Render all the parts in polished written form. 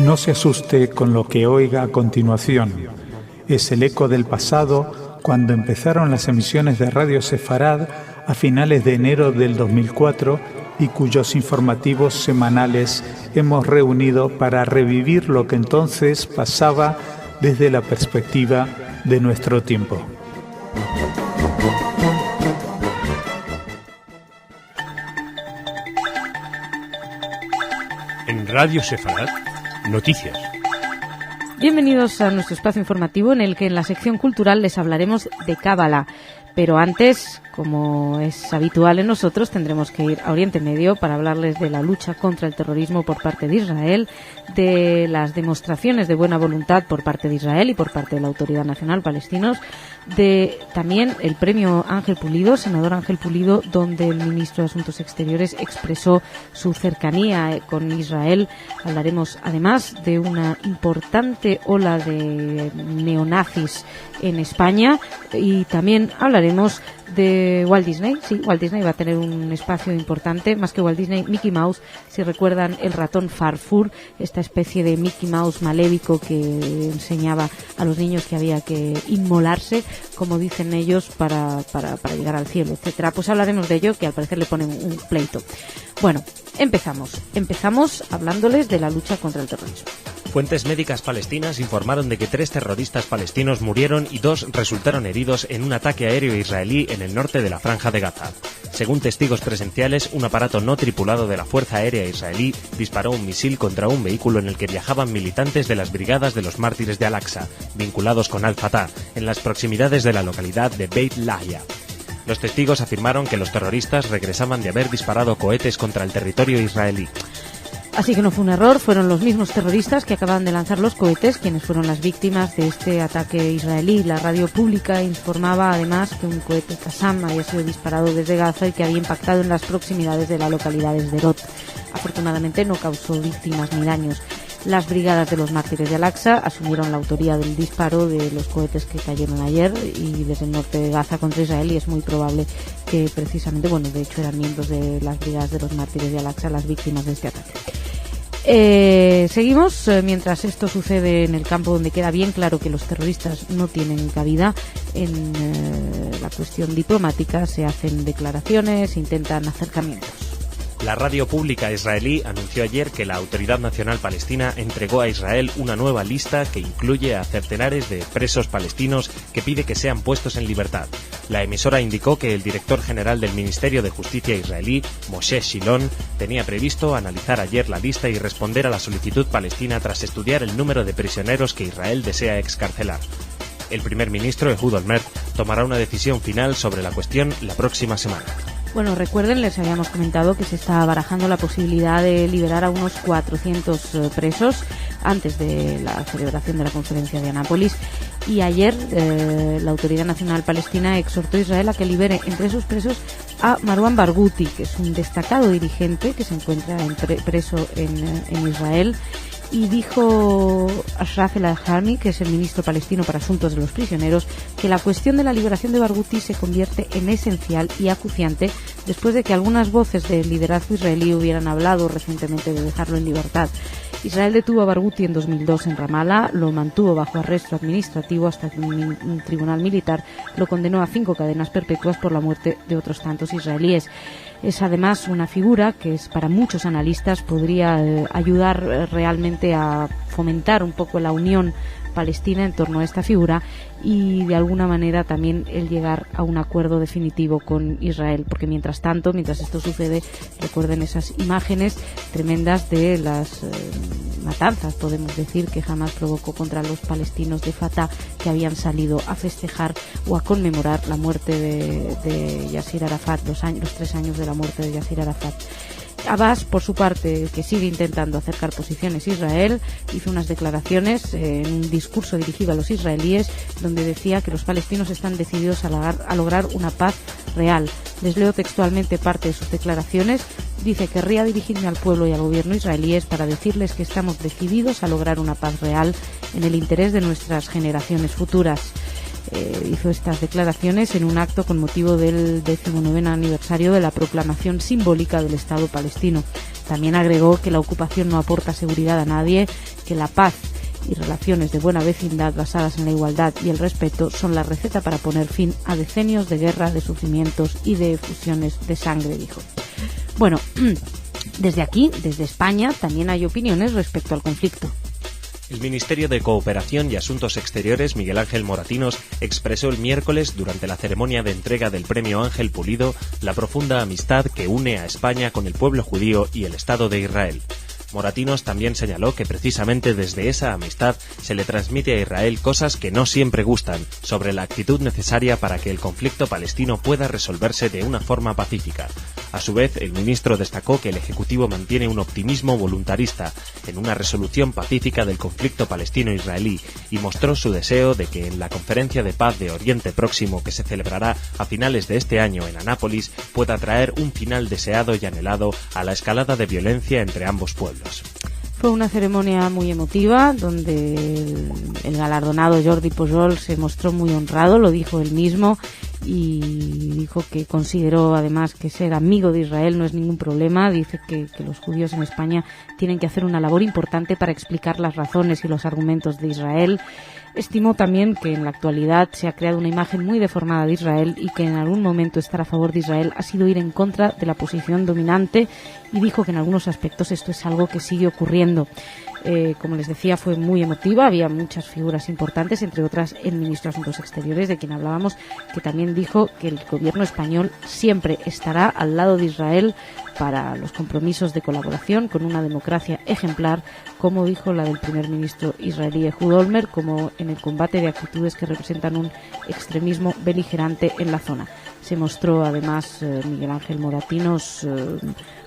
No se asuste con lo que oiga a continuación. Es el eco del pasado cuando empezaron las emisiones de Radio Sefarad a finales de enero del 2004 y cuyos informativos semanales hemos reunido para revivir lo que entonces pasaba desde la perspectiva de nuestro tiempo. En Radio Sefarad, noticias. Bienvenidos a nuestro espacio informativo en el que en la sección cultural les hablaremos de Cábala. Pero antes, como es habitual en nosotros, tendremos que ir a Oriente Medio para hablarles de la lucha contra el terrorismo por parte de Israel, de las demostraciones de buena voluntad por parte de Israel y por parte de la Autoridad Nacional Palestinos, de también el premio Ángel Pulido, senador Ángel Pulido, donde el ministro de Asuntos Exteriores expresó su cercanía con Israel. Hablaremos además de una importante ola de neonazis en España y también hablaremos de Walt Disney. Sí, Walt Disney va a tener un espacio importante, más que Walt Disney, Mickey Mouse. Si recuerdan el ratón Farfur, esta especie de Mickey Mouse malévico que enseñaba a los niños que había que inmolarse, como dicen ellos, para llegar al cielo, etcétera. Pues hablaremos de ello, que al parecer le ponen un pleito. Bueno, empezamos hablándoles de la lucha contra el terrorismo. Fuentes médicas palestinas informaron de que 3 terroristas palestinos murieron y 2 resultaron heridos en un ataque aéreo israelí en el norte de la Franja de Gaza. Según testigos presenciales, un aparato no tripulado de la Fuerza Aérea Israelí disparó un misil contra un vehículo en el que viajaban militantes de las Brigadas de los Mártires de Al-Aqsa, vinculados con Al-Fatah, en las proximidades de la localidad de Beit Lahia. Los testigos afirmaron que los terroristas regresaban de haber disparado cohetes contra el territorio israelí. Así que no fue un error, fueron los mismos terroristas que acaban de lanzar los cohetes quienes fueron las víctimas de este ataque israelí. La radio pública informaba además que un cohete Qassam había sido disparado desde Gaza y que había impactado en las proximidades de la localidad de Sderot. Afortunadamente no causó víctimas ni daños. Las Brigadas de los Mártires de Al-Aqsa asumieron la autoría del disparo de los cohetes que cayeron ayer y desde el norte de Gaza contra Israel, y es muy probable que precisamente, de hecho eran miembros de las Brigadas de los Mártires de Al-Aqsa las víctimas de este ataque. Seguimos, mientras esto sucede en el campo donde queda bien claro que los terroristas no tienen cabida en la cuestión diplomática, se hacen declaraciones, intentan acercamientos. La radio pública israelí anunció ayer que la Autoridad Nacional Palestina entregó a Israel una nueva lista que incluye a centenares de presos palestinos que pide que sean puestos en libertad. La emisora indicó que el director general del Ministerio de Justicia israelí, Moshe Shilon, tenía previsto analizar ayer la lista y responder a la solicitud palestina tras estudiar el número de prisioneros que Israel desea excarcelar. El primer ministro, Ehud Olmert, tomará una decisión final sobre la cuestión la próxima semana. Bueno, recuerden, les habíamos comentado que se está barajando la posibilidad de liberar a unos 400 presos antes de la celebración de la conferencia de Anápolis. Y ayer la Autoridad Nacional Palestina exhortó a Israel a que libere entre esos presos a Marwan Barghouti, que es un destacado dirigente que se encuentra preso en Israel. Y dijo Ashraf El-Alhami, que es el ministro palestino para asuntos de los prisioneros, que la cuestión de la liberación de Barghouti se convierte en esencial y acuciante después de que algunas voces del liderazgo israelí hubieran hablado recientemente de dejarlo en libertad. Israel detuvo a Barghouti en 2002 en Ramallah, lo mantuvo bajo arresto administrativo hasta que un tribunal militar lo condenó a 5 cadenas perpetuas por la muerte de otros tantos israelíes. Es además una figura que para muchos analistas podría ayudar realmente a fomentar un poco la unión palestina en torno a esta figura y de alguna manera también el llegar a un acuerdo definitivo con Israel, porque mientras esto sucede, recuerden esas imágenes tremendas de las matanzas, podemos decir, que Hamás provocó contra los palestinos de Fatah que habían salido a festejar o a conmemorar la muerte de Yasir Arafat, los 3 años de la muerte de Yasir Arafat. Abbas, por su parte, que sigue intentando acercar posiciones a Israel, hizo unas declaraciones en un discurso dirigido a los israelíes donde decía que los palestinos están decididos a lograr una paz real. Les leo textualmente parte de sus declaraciones. Dice: querría dirigirme al pueblo y al gobierno israelíes para decirles que estamos decididos a lograr una paz real en el interés de nuestras generaciones futuras. Hizo estas declaraciones en un acto con motivo del 19º aniversario de la proclamación simbólica del Estado palestino. También agregó que la ocupación no aporta seguridad a nadie, que la paz y relaciones de buena vecindad basadas en la igualdad y el respeto son la receta para poner fin a decenios de guerra, de sufrimientos y de efusiones de sangre, dijo. Bueno, desde aquí, desde España, también hay opiniones respecto al conflicto. El Ministerio de Cooperación y Asuntos Exteriores, Miguel Ángel Moratinos, expresó el miércoles, durante la ceremonia de entrega del Premio Ángel Pulido, la profunda amistad que une a España con el pueblo judío y el Estado de Israel. Moratinos también señaló que precisamente desde esa amistad se le transmite a Israel cosas que no siempre gustan sobre la actitud necesaria para que el conflicto palestino pueda resolverse de una forma pacífica. A su vez, el ministro destacó que el Ejecutivo mantiene un optimismo voluntarista en una resolución pacífica del conflicto palestino-israelí y mostró su deseo de que en la Conferencia de Paz de Oriente Próximo, que se celebrará a finales de este año en Anápolis, pueda traer un final deseado y anhelado a la escalada de violencia entre ambos pueblos. Fue una ceremonia muy emotiva donde el galardonado Jordi Pujol se mostró muy honrado, lo dijo él mismo, y dijo que consideró además que ser amigo de Israel no es ningún problema. Dice que los judíos en España tienen que hacer una labor importante para explicar las razones y los argumentos de Israel. Estimó también que en la actualidad se ha creado una imagen muy deformada de Israel y que en algún momento estar a favor de Israel ha sido ir en contra de la posición dominante, y dijo que en algunos aspectos esto es algo que sigue ocurriendo. Como les decía, fue muy emotiva, había muchas figuras importantes, entre otras el ministro de Asuntos Exteriores, de quien hablábamos, que también dijo que el gobierno español siempre estará al lado de Israel para los compromisos de colaboración con una democracia ejemplar, como dijo la del primer ministro israelí Ehud Olmert, como en el combate de actitudes que representan un extremismo beligerante en la zona. Se mostró además Miguel Ángel Moratinos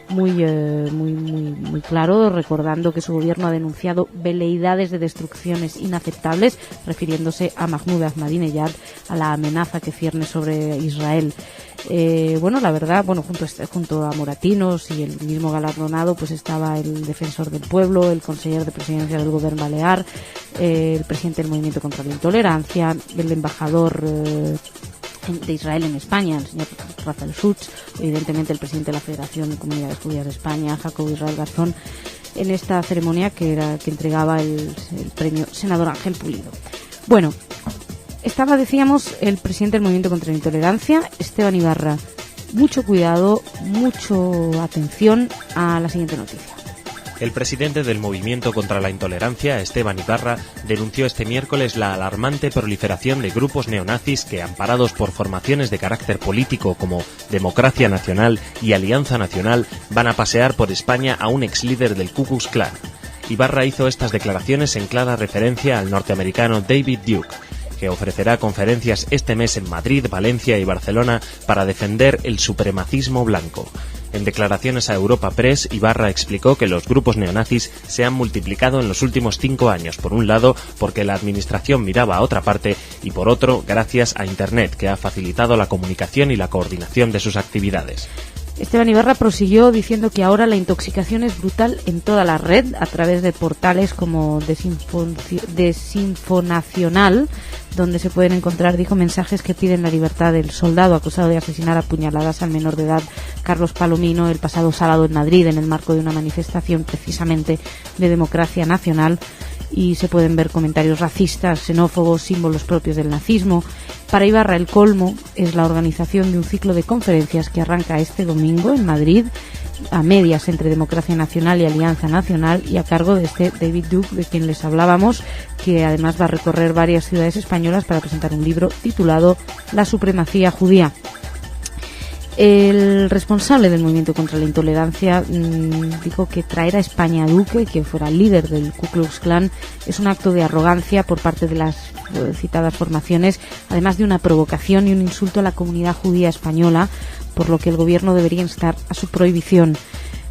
muy claro, recordando que su gobierno ha denunciado veleidades de destrucciones inaceptables, refiriéndose a Mahmoud Ahmadinejad, a la amenaza que cierne sobre Israel. La verdad, junto a Moratinos y el mismo galardonado, pues estaba el defensor del pueblo, el consejero de presidencia del gobierno balear, el presidente del Movimiento contra la Intolerancia, el embajador de Israel en España, el señor Rafael Schutz, evidentemente el presidente de la Federación de Comunidades Judías de España, Jacobo Israel Garzón, en esta ceremonia que entregaba el premio senador Ángel Pulido. Bueno, estaba, decíamos, el presidente del Movimiento contra la Intolerancia, Esteban Ibarra. Mucho cuidado, mucha atención a la siguiente noticia. El presidente del Movimiento contra la Intolerancia, Esteban Ibarra, denunció este miércoles la alarmante proliferación de grupos neonazis que, amparados por formaciones de carácter político como Democracia Nacional y Alianza Nacional, van a pasear por España a un exlíder del Ku Klux Klan. Ibarra hizo estas declaraciones en clara referencia al norteamericano David Duke, que ofrecerá conferencias este mes en Madrid, Valencia y Barcelona para defender el supremacismo blanco. En declaraciones a Europa Press, Ibarra explicó que los grupos neonazis se han multiplicado en los últimos 5 años, por un lado porque la administración miraba a otra parte y por otro gracias a Internet, que ha facilitado la comunicación y la coordinación de sus actividades. Esteban Ibarra prosiguió diciendo que ahora la intoxicación es brutal en toda la red a través de portales como Desinfonacional, donde se pueden encontrar, dijo, mensajes que piden la libertad del soldado acusado de asesinar a puñaladas al menor de edad Carlos Palomino el pasado sábado en Madrid, en el marco de una manifestación precisamente de Democracia Nacional, y se pueden ver comentarios racistas, xenófobos, símbolos propios del nazismo. Para Ibarra, el colmo es la organización de un ciclo de conferencias que arranca este domingo en Madrid, a medias entre Democracia Nacional y Alianza Nacional, y a cargo de este David Duke, de quien les hablábamos, que además va a recorrer varias ciudades españolas para presentar un libro titulado La supremacía judía. El responsable del Movimiento contra la Intolerancia dijo que traer a España a Duque, que fuera líder del Ku Klux Klan, es un acto de arrogancia por parte de las citadas formaciones, además de una provocación y un insulto a la comunidad judía española, por lo que el gobierno debería instar a su prohibición.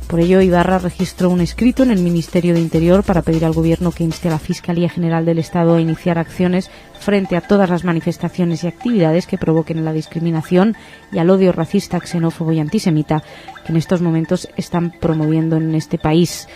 Por ello, Ibarra registró un escrito en el Ministerio de Interior para pedir al Gobierno que inste a la Fiscalía General del Estado a iniciar acciones frente a todas las manifestaciones y actividades que provoquen la discriminación y al odio racista, xenófobo y antisemita que en estos momentos están promoviendo en este país.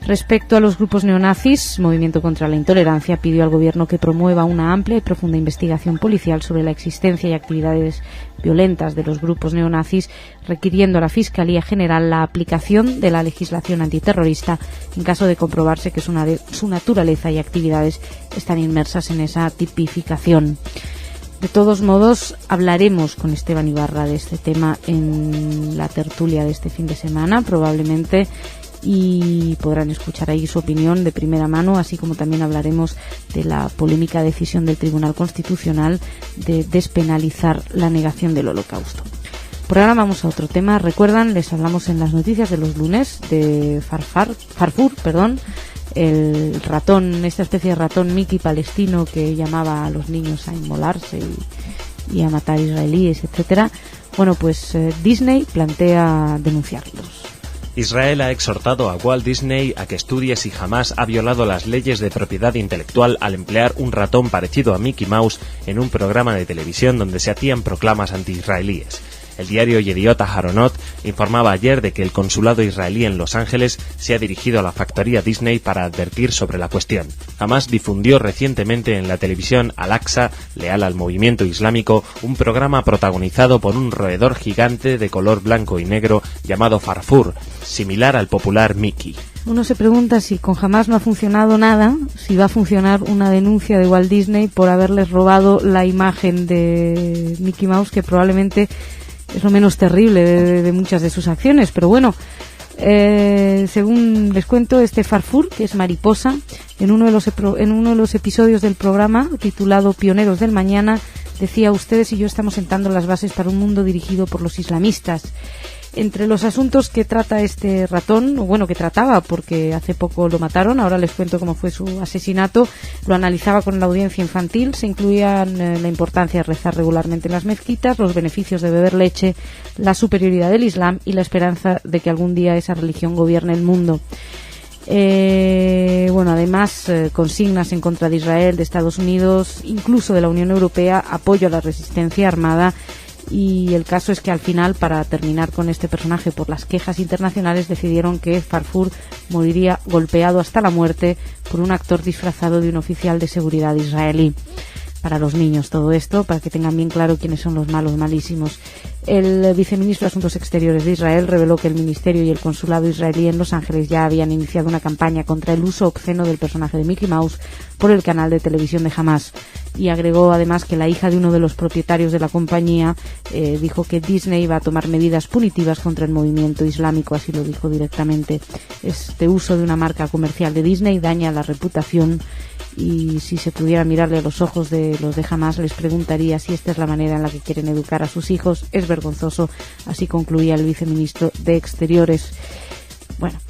Respecto a los grupos neonazis, Movimiento contra la Intolerancia pidió al Gobierno que promueva una amplia y profunda investigación policial sobre la existencia y actividades violentas de los grupos neonazis, requiriendo a la Fiscalía General la aplicación de la legislación antiterrorista en caso de comprobarse que su naturaleza y actividades están inmersas en esa tipificación. De todos modos, hablaremos con Esteban Ibarra de este tema en la tertulia de este fin de semana, probablemente, y podrán escuchar ahí su opinión de primera mano, así como también hablaremos de la polémica decisión del Tribunal Constitucional de despenalizar la negación del Holocausto. Por ahora vamos a otro tema. Recuerdan, les hablamos en las noticias de los lunes de Farfur, el ratón, esta especie de ratón Mickey palestino que llamaba a los niños a inmolarse y a matar israelíes, etcétera. Bueno, pues Disney plantea denunciarlos. Israel ha exhortado a Walt Disney a que estudie si jamás ha violado las leyes de propiedad intelectual al emplear un ratón parecido a Mickey Mouse en un programa de televisión donde se hacían proclamas anti-israelíes. El diario Yediot Aharonot informaba ayer de que el consulado israelí en Los Ángeles se ha dirigido a la factoría Disney para advertir sobre la cuestión. Hamas difundió recientemente en la televisión Al-Aqsa, leal al movimiento islámico, un programa protagonizado por un roedor gigante de color blanco y negro llamado Farfur, similar al popular Mickey. Uno se pregunta si con Hamas no ha funcionado nada, si va a funcionar una denuncia de Walt Disney por haberles robado la imagen de Mickey Mouse, que probablemente es lo menos terrible de muchas de sus acciones. Pero bueno, según les cuento, este Farfur, que es mariposa, en uno de los episodios del programa titulado Pioneros del Mañana, decía: ustedes y yo estamos sentando las bases para un mundo dirigido por los islamistas. Entre los asuntos que trata este ratón, o bueno, que trataba porque hace poco lo mataron, ahora les cuento cómo fue su asesinato, lo analizaba con la audiencia infantil, se incluían la importancia de rezar regularmente en las mezquitas, los beneficios de beber leche, la superioridad del Islam y la esperanza de que algún día esa religión gobierne el mundo. Bueno, además, consignas en contra de Israel, de Estados Unidos, incluso de la Unión Europea, apoyo a la resistencia armada. Y el caso es que al final, para terminar con este personaje por las quejas internacionales, decidieron que Farfur moriría golpeado hasta la muerte por un actor disfrazado de un oficial de seguridad israelí. Para los niños todo esto, para que tengan bien claro quiénes son los malos malísimos. El viceministro de Asuntos Exteriores de Israel reveló que el ministerio y el consulado israelí en Los Ángeles ya habían iniciado una campaña contra el uso obsceno del personaje de Mickey Mouse por el canal de televisión de Hamas. Y agregó además que la hija de uno de los propietarios de la compañía dijo que Disney iba a tomar medidas punitivas contra el movimiento islámico, así lo dijo directamente. Este uso de una marca comercial de Disney daña la reputación, y si se pudiera mirarle a los ojos de los de Hamas, les preguntaría si esta es la manera en la que quieren educar a sus hijos. Es vergonzoso, así concluía el viceministro de Exteriores. Bueno,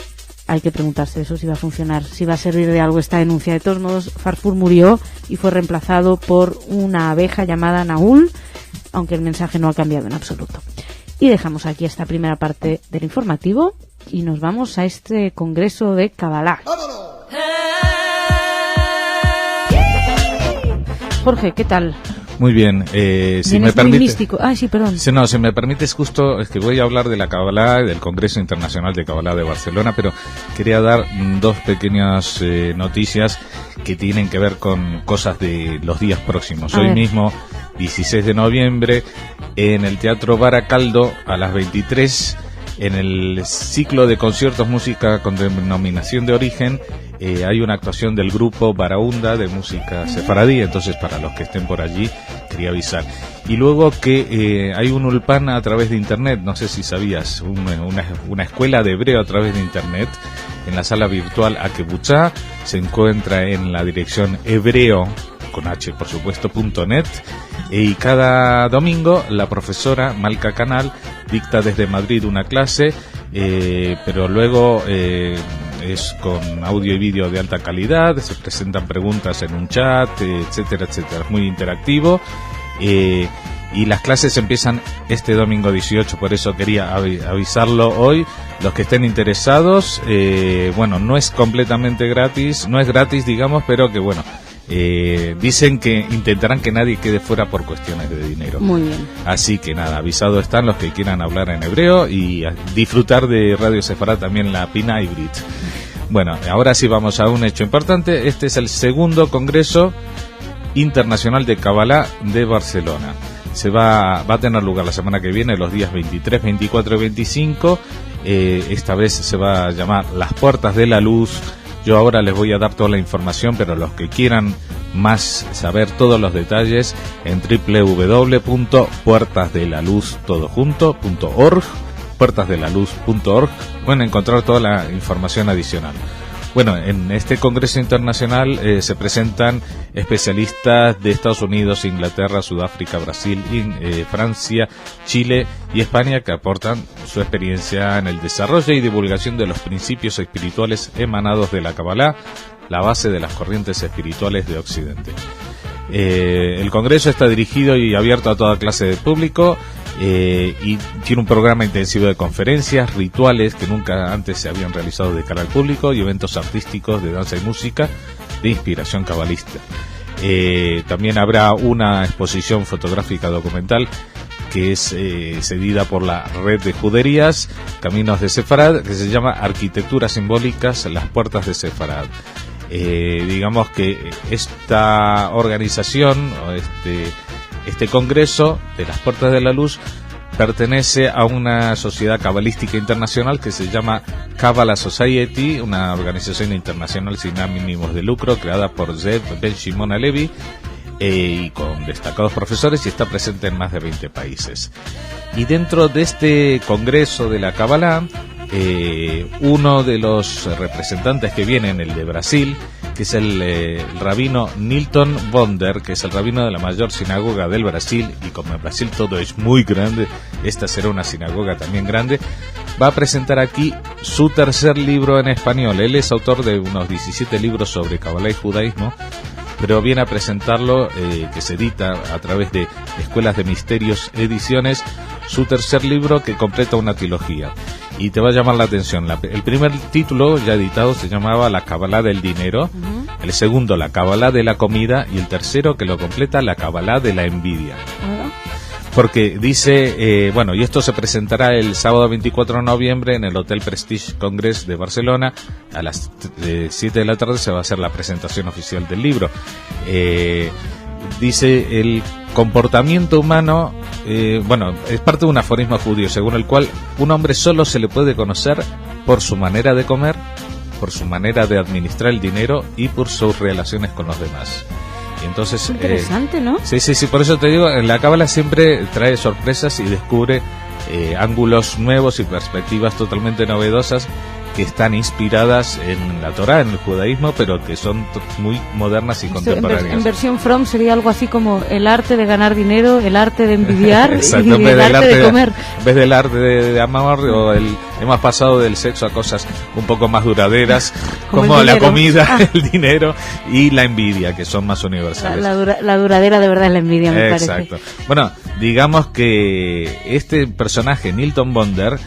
hay que preguntarse eso, si va a funcionar, si va a servir de algo esta denuncia. De todos modos, Farfur murió y fue reemplazado por una abeja llamada Naúl, aunque el mensaje no ha cambiado en absoluto. Y dejamos aquí esta primera parte del informativo y nos vamos a este congreso de Kabbalah. Jorge, ¿qué tal? Muy bien, si me permite. Muy místico. Ay, sí, perdón. Si me permites, justo es que voy a hablar de la Kabbalah, del Congreso Internacional de Kabbalah de Barcelona, pero quería dar dos pequeñas noticias que tienen que ver con cosas de los días próximos. Hoy mismo, 16 de noviembre, en el Teatro Baracaldo, a las 23, en el ciclo de conciertos música con denominación de origen, hay una actuación del grupo Baraunda de música sefaradí. Entonces, para los que estén por allí, quería avisar. Y luego que hay un ulpan a través de internet, no sé si sabías, una escuela de hebreo a través de internet en la sala virtual Akebuchá. Se encuentra en la dirección hebreo, con H por supuesto, .net, y cada domingo la profesora Malca Canal dicta desde Madrid una clase, pero luego es con audio y vídeo de alta calidad, se presentan preguntas en un chat, etcétera, etcétera, es muy interactivo. Y las clases empiezan este domingo 18, por eso quería avisarlo hoy, los que estén interesados, bueno, no es completamente gratis, no es gratis, digamos, pero que bueno, dicen que intentarán que nadie quede fuera por cuestiones de dinero. Muy bien. Así que nada, avisados están los que quieran hablar en hebreo y disfrutar de Radio Sefarad también la Pina Ivrit. Bueno, ahora sí vamos a un hecho importante. Este es el segundo Congreso Internacional de Kabbalah de Barcelona. Va a tener lugar la semana que viene, los días 23, 24 y 25. Esta vez se va a llamar Las Puertas de la Luz. Yo ahora les voy a dar toda la información, pero los que quieran más saber todos los detalles en www.puertasdelaluz.org, puertasdelaluz.org, pueden encontrar toda la información adicional. Bueno, en este Congreso Internacional se presentan especialistas de Estados Unidos, Inglaterra, Sudáfrica, Brasil, Francia, Chile y España que aportan su experiencia en el desarrollo y divulgación de los principios espirituales emanados de la Kabbalah, la base de las corrientes espirituales de Occidente. El Congreso está dirigido y abierto a toda clase de público y tiene un programa intensivo de conferencias, rituales que nunca antes se habían realizado de cara al público y eventos artísticos de danza y música de inspiración cabalista. También habrá una exposición fotográfica documental que es cedida por la Red de Juderías Caminos de Sefarad, que se llama Arquitecturas Simbólicas, las Puertas de Sefarad. Digamos que esta organización, este congreso de las Puertas de la Luz, pertenece a una sociedad cabalística internacional que se llama Kabbalah Society, una organización internacional sin ánimos de lucro creada por Zev Ben Shimon Halevi, y con destacados profesores, y está presente en más de 20 países. Y dentro de este congreso de la Kabbalah, uno de los representantes que vienen, el de Brasil, que es el rabino Nilton Bonder, que es el rabino de la mayor sinagoga del Brasil, y como en Brasil todo es muy grande, esta será una sinagoga también grande, va a presentar aquí su tercer libro en español. Él es autor de unos 17 libros sobre Kabbalah y judaísmo, pero viene a presentarlo, que se edita a través de Escuelas de Misterios Ediciones, su tercer libro que completa una trilogía. Y te va a llamar la atención. El primer título ya editado se llamaba La Kabbalah del Dinero, el segundo La Kabbalah de la Comida, y el tercero que lo completa La Kabbalah de la Envidia. Porque dice, bueno, y esto se presentará el sábado 24 de noviembre en el Hotel Prestige Congress de Barcelona. A las 7 de la tarde se va a hacer la presentación oficial del libro. Dice, el comportamiento humano, bueno, es parte de un aforismo judío, según el cual un hombre solo se le puede conocer por su manera de comer, por su manera de administrar el dinero y por sus relaciones con los demás. Y entonces, interesante, ¿no? Sí, por eso te digo, en la Kabbalah siempre trae sorpresas y descubre ángulos nuevos y perspectivas totalmente novedosas que están inspiradas en la Torá, en el judaísmo, pero que son muy modernas y contemporáneas. En versión Fromm sería algo así como el arte de ganar dinero, el arte de envidiar exacto, y el arte de comer. En vez del arte de amar, hemos pasado del sexo a cosas un poco más duraderas, como la comida, el dinero y la envidia, que son más universales. La duradera de verdad es la envidia, me parece. Exacto. Bueno, digamos que este personaje, Nilton Bonder,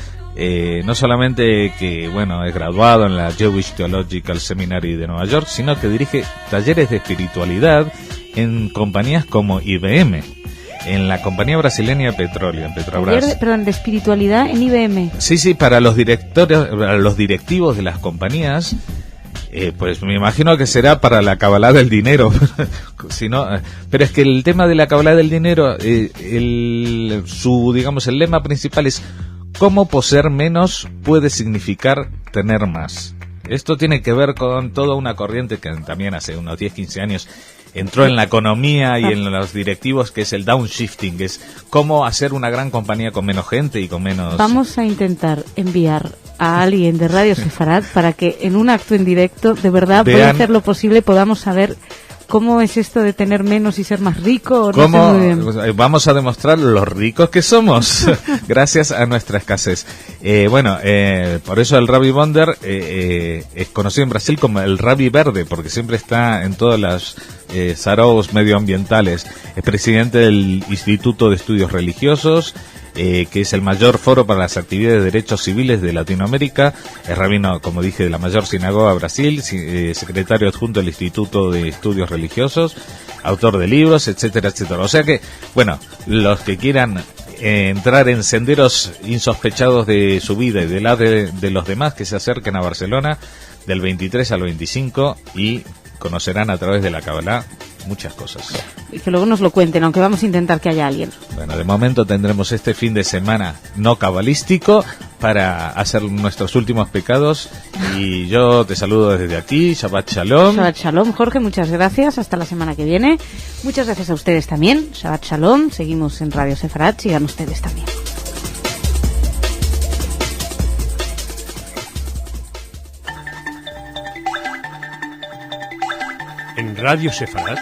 no solamente que bueno es graduado en la Jewish Theological Seminary de Nueva York, sino que dirige talleres de espiritualidad en compañías como IBM, en la compañía brasileña de petróleo, en Petrobras. Perdón, de espiritualidad en IBM. Sí, para los directores, para los directivos de las compañías. Pues me imagino que será para la Kabbalah del dinero. Si no, pero es que el tema de la Kabbalah del dinero, el lema principal es: cómo poseer menos puede significar tener más. Esto tiene que ver con toda una corriente que también hace unos 10-15 años entró en la economía y en los directivos, que es el downshifting, que es cómo hacer una gran compañía con menos gente y con menos... Vamos a intentar enviar a alguien de Radio Sefarad para que en un acto en directo, de verdad, voy a hacer lo posible, podamos saber cómo es esto de tener menos y ser más rico. No sé muy bien. Vamos a demostrar lo ricos que somos gracias a nuestra escasez. Por eso el Rabbi Bonder es conocido en Brasil como el Rabbi Verde, porque siempre está en todas las saros medioambientales. Es presidente del Instituto de Estudios Religiosos, que es el mayor foro para las actividades de derechos civiles de Latinoamérica. Es rabino, como dije, de la mayor sinagoga de Brasil, secretario adjunto del Instituto de Estudios Religiosos, autor de libros, etcétera, etcétera. O sea que, bueno, los que quieran entrar en senderos insospechados de su vida y de los demás, que se acerquen a Barcelona del 23 al 25 y conocerán a través de la Kabbalah muchas cosas. Y que luego nos lo cuenten, aunque vamos a intentar que haya alguien. Bueno, de momento tendremos este fin de semana no cabalístico para hacer nuestros últimos pecados. Y yo te saludo desde aquí. Shabbat Shalom. Shabbat Shalom, Jorge, muchas gracias. Hasta la semana que viene. Muchas gracias a ustedes también. Shabbat Shalom. Seguimos en Radio Sefarad. Sigan ustedes también. En Radio Sefarad,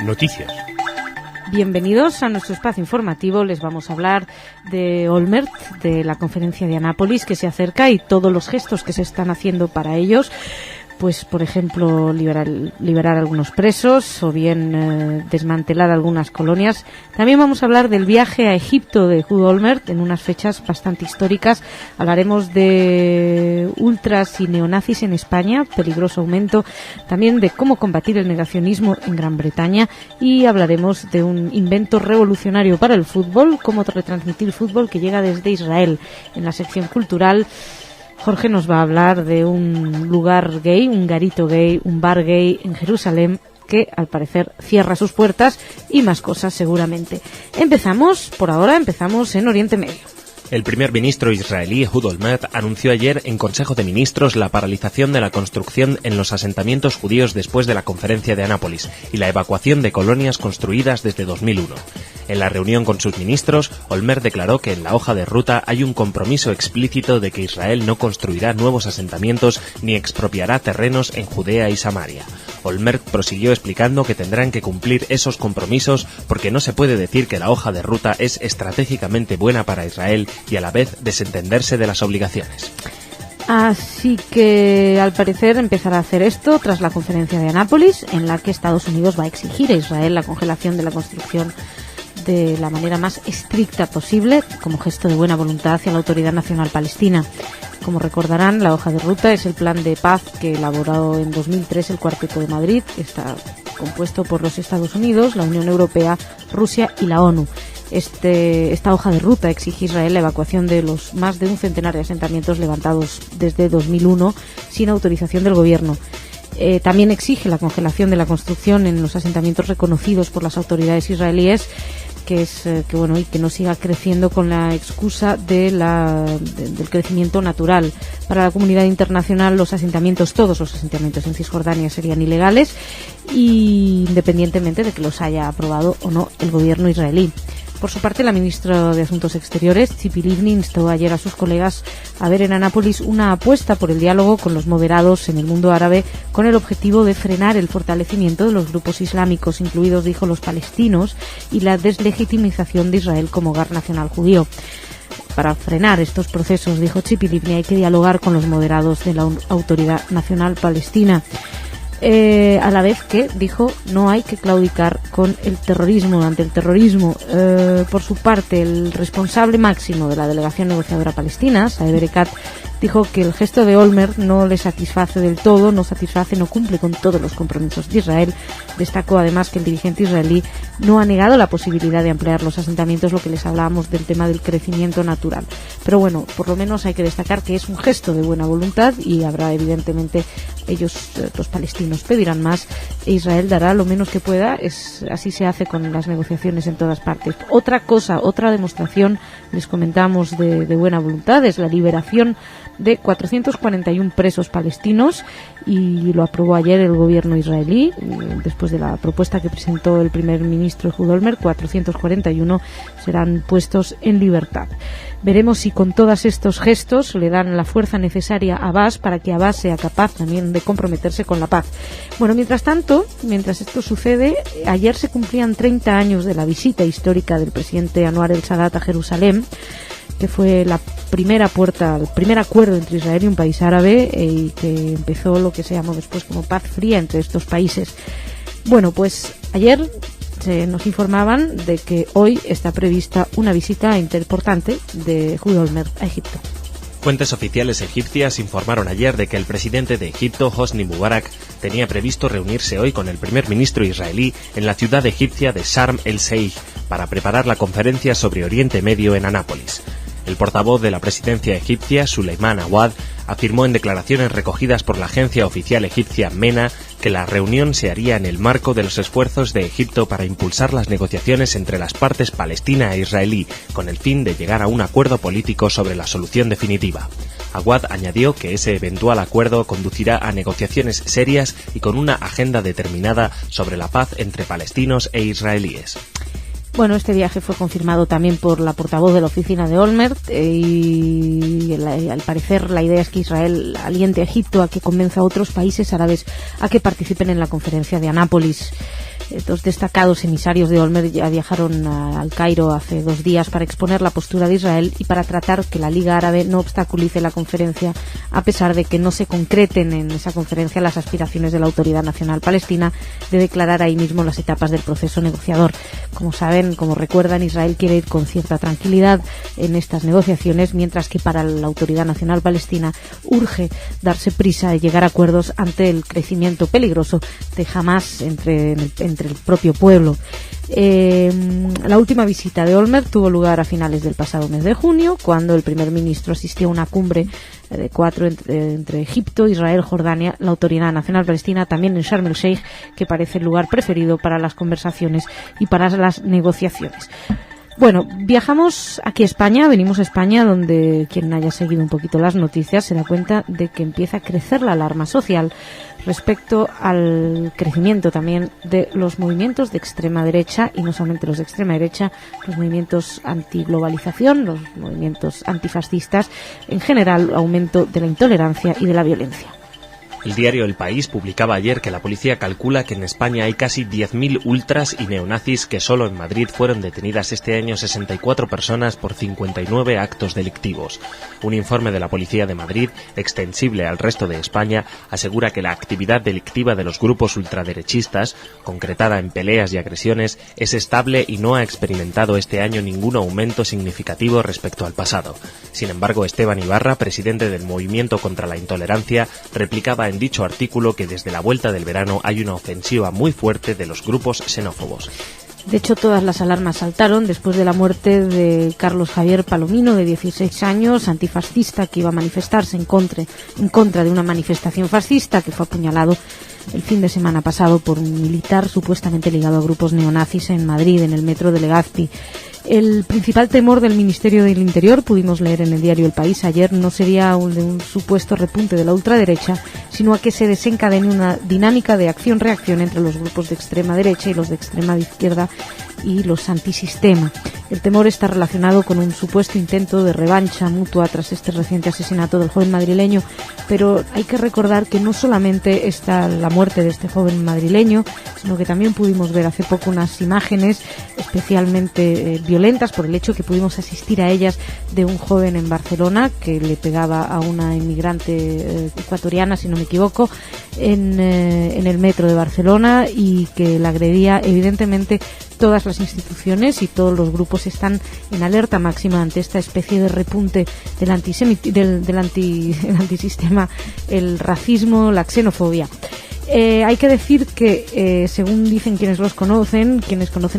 noticias. Bienvenidos a nuestro espacio informativo. Les vamos a hablar de Olmert, de la conferencia de Anápolis que se acerca y todos los gestos que se están haciendo para ellos. Pues, por ejemplo, liberar algunos presos o bien desmantelar algunas colonias. También vamos a hablar del viaje a Egipto de Ehud Olmert en unas fechas bastante históricas. Hablaremos de ultras y neonazis en España, peligroso aumento. También de cómo combatir el negacionismo en Gran Bretaña. Y hablaremos de un invento revolucionario para el fútbol, cómo retransmitir fútbol que llega desde Israel. En la sección cultural, Jorge nos va a hablar de un lugar gay, un garito gay, un bar gay en Jerusalén que al parecer cierra sus puertas y más cosas seguramente. Empezamos en Oriente Medio. El primer ministro israelí Ehud Olmert anunció ayer en Consejo de Ministros la paralización de la construcción en los asentamientos judíos después de la conferencia de Anápolis y la evacuación de colonias construidas desde 2001. En la reunión con sus ministros, Olmert declaró que en la hoja de ruta hay un compromiso explícito de que Israel no construirá nuevos asentamientos ni expropiará terrenos en Judea y Samaria. Olmert prosiguió explicando que tendrán que cumplir esos compromisos porque no se puede decir que la hoja de ruta es estratégicamente buena para Israel y a la vez desentenderse de las obligaciones. Así que, al parecer, empezará a hacer esto tras la conferencia de Anápolis, en la que Estados Unidos va a exigir a Israel la congelación de la construcción de la manera más estricta posible, como gesto de buena voluntad hacia la Autoridad Nacional Palestina. Como recordarán, la hoja de ruta es el plan de paz que elaboró en 2003 el Cuarteto de Madrid. Está compuesto por los Estados Unidos, la Unión Europea, Rusia y la ONU. Esta hoja de ruta exige a Israel la evacuación de los más de un centenar de asentamientos levantados desde 2001 sin autorización del gobierno. También exige la congelación de la construcción en los asentamientos reconocidos por las autoridades israelíes, que no siga creciendo con la excusa del crecimiento natural. Para la comunidad internacional, todos los asentamientos en Cisjordania serían ilegales, independientemente de que los haya aprobado o no el gobierno israelí. Por su parte, la ministra de Asuntos Exteriores, Tzipi Livni, instó ayer a sus colegas a ver en Anápolis una apuesta por el diálogo con los moderados en el mundo árabe con el objetivo de frenar el fortalecimiento de los grupos islámicos, incluidos, dijo, los palestinos, y la deslegitimización de Israel como hogar nacional judío. Para frenar estos procesos, dijo Tzipi Livni, hay que dialogar con los moderados de la Autoridad Nacional Palestina. A la vez que, dijo, no hay que claudicar ante el terrorismo. Por su parte, el responsable máximo de la delegación negociadora palestina, Saeb Erekat, dijo que el gesto de Olmert no le satisface del todo, no cumple con todos los compromisos de Israel. Destacó además que el dirigente israelí no ha negado la posibilidad de ampliar los asentamientos, lo que les hablábamos del tema del crecimiento natural. Pero bueno, por lo menos hay que destacar que es un gesto de buena voluntad y habrá, evidentemente, los palestinos pedirán más e Israel dará lo menos que pueda. Así se hace con las negociaciones en todas partes. Otra demostración, les comentamos, de buena voluntad es la liberación de 441 presos palestinos, y lo aprobó ayer el gobierno israelí después de la propuesta que presentó el primer ministro Ehud Olmert. 441 serán puestos en libertad. Veremos si con todos estos gestos le dan la fuerza necesaria a Abbas para que Abbas sea capaz también de comprometerse con la paz. Bueno, mientras esto sucede, ayer se cumplían 30 años de la visita histórica del presidente Anwar el-Sadat a Jerusalén, que fue el primer acuerdo entre Israel y un país árabe, y que empezó lo que se llamó después como paz fría entre estos países. Bueno, pues ayer nos informaban de que hoy está prevista una visita importante de Ehud Olmert a Egipto. Fuentes oficiales egipcias informaron ayer de que el presidente de Egipto, Hosni Mubarak, tenía previsto reunirse hoy con el primer ministro israelí en la ciudad egipcia de Sharm el-Sheikh para preparar la conferencia sobre Oriente Medio en Anápolis. El portavoz de la presidencia egipcia, Suleiman Awad, afirmó en declaraciones recogidas por la agencia oficial egipcia MENA que la reunión se haría en el marco de los esfuerzos de Egipto para impulsar las negociaciones entre las partes palestina e israelí, con el fin de llegar a un acuerdo político sobre la solución definitiva. Awad añadió que ese eventual acuerdo conducirá a negociaciones serias y con una agenda determinada sobre la paz entre palestinos e israelíes. Bueno, este viaje fue confirmado también por la portavoz de la oficina de Olmert y al parecer la idea es que Israel aliente a Egipto a que convenza a otros países árabes a que participen en la conferencia de Anápolis. Dos destacados emisarios de Olmert ya viajaron al Cairo hace 2 días para exponer la postura de Israel y para tratar que la Liga Árabe no obstaculice la conferencia, a pesar de que no se concreten en esa conferencia las aspiraciones de la Autoridad Nacional Palestina de declarar ahí mismo las etapas del proceso negociador. Como saben, como recuerdan, Israel quiere ir con cierta tranquilidad en estas negociaciones, mientras que para la Autoridad Nacional Palestina urge darse prisa de llegar a acuerdos ante el crecimiento peligroso de Hamás entre el propio pueblo. La última visita de Olmert tuvo lugar a finales del pasado mes de junio, cuando el primer ministro asistió a una cumbre de 4 entre Egipto, Israel, Jordania, la Autoridad Nacional Palestina, también en Sharm el-Sheikh, que parece el lugar preferido para las conversaciones y para las negociaciones. Bueno, viajamos aquí a España, venimos a España, donde quien haya seguido un poquito las noticias se da cuenta de que empieza a crecer la alarma social respecto al crecimiento también de los movimientos de extrema derecha, y no solamente los de extrema derecha, los movimientos antiglobalización, los movimientos antifascistas, en general aumento de la intolerancia y de la violencia. El diario El País publicaba ayer que la policía calcula que en España hay casi 10.000 ultras y neonazis, que solo en Madrid fueron detenidas este año 64 personas por 59 actos delictivos. Un informe de la Policía de Madrid, extensible al resto de España, asegura que la actividad delictiva de los grupos ultraderechistas, concretada en peleas y agresiones, es estable y no ha experimentado este año ningún aumento significativo respecto al pasado. Sin embargo, Esteban Ibarra, presidente del Movimiento contra la Intolerancia, replicaba en dicho artículo que desde la vuelta del verano hay una ofensiva muy fuerte de los grupos xenófobos. De hecho, todas las alarmas saltaron después de la muerte de Carlos Javier Palomino, de 16 años, antifascista, que iba a manifestarse en contra de una manifestación fascista, que fue apuñalado el fin de semana pasado por un militar supuestamente ligado a grupos neonazis en Madrid, en el metro de Legazpi. El principal temor del Ministerio del Interior, pudimos leer en el diario El País ayer, no sería un supuesto repunte de la ultraderecha, sino a que se desencadene una dinámica de acción-reacción entre los grupos de extrema derecha y los de extrema izquierda y los antisistema. El temor está relacionado con un supuesto intento de revancha mutua tras este reciente asesinato del joven madrileño, pero hay que recordar que no solamente está la muerte de este joven madrileño, sino que también pudimos ver hace poco unas imágenes especialmente violentas por el hecho que pudimos asistir a ellas, de un joven en Barcelona que le pegaba a una inmigrante ecuatoriana, si no me equivoco, en el metro de Barcelona, y que la agredía. Evidentemente, todas las instituciones y todos los grupos están en alerta máxima ante esta especie de repunte del antisistema, el racismo, la xenofobia. Hay que decir que, según dicen quienes conocen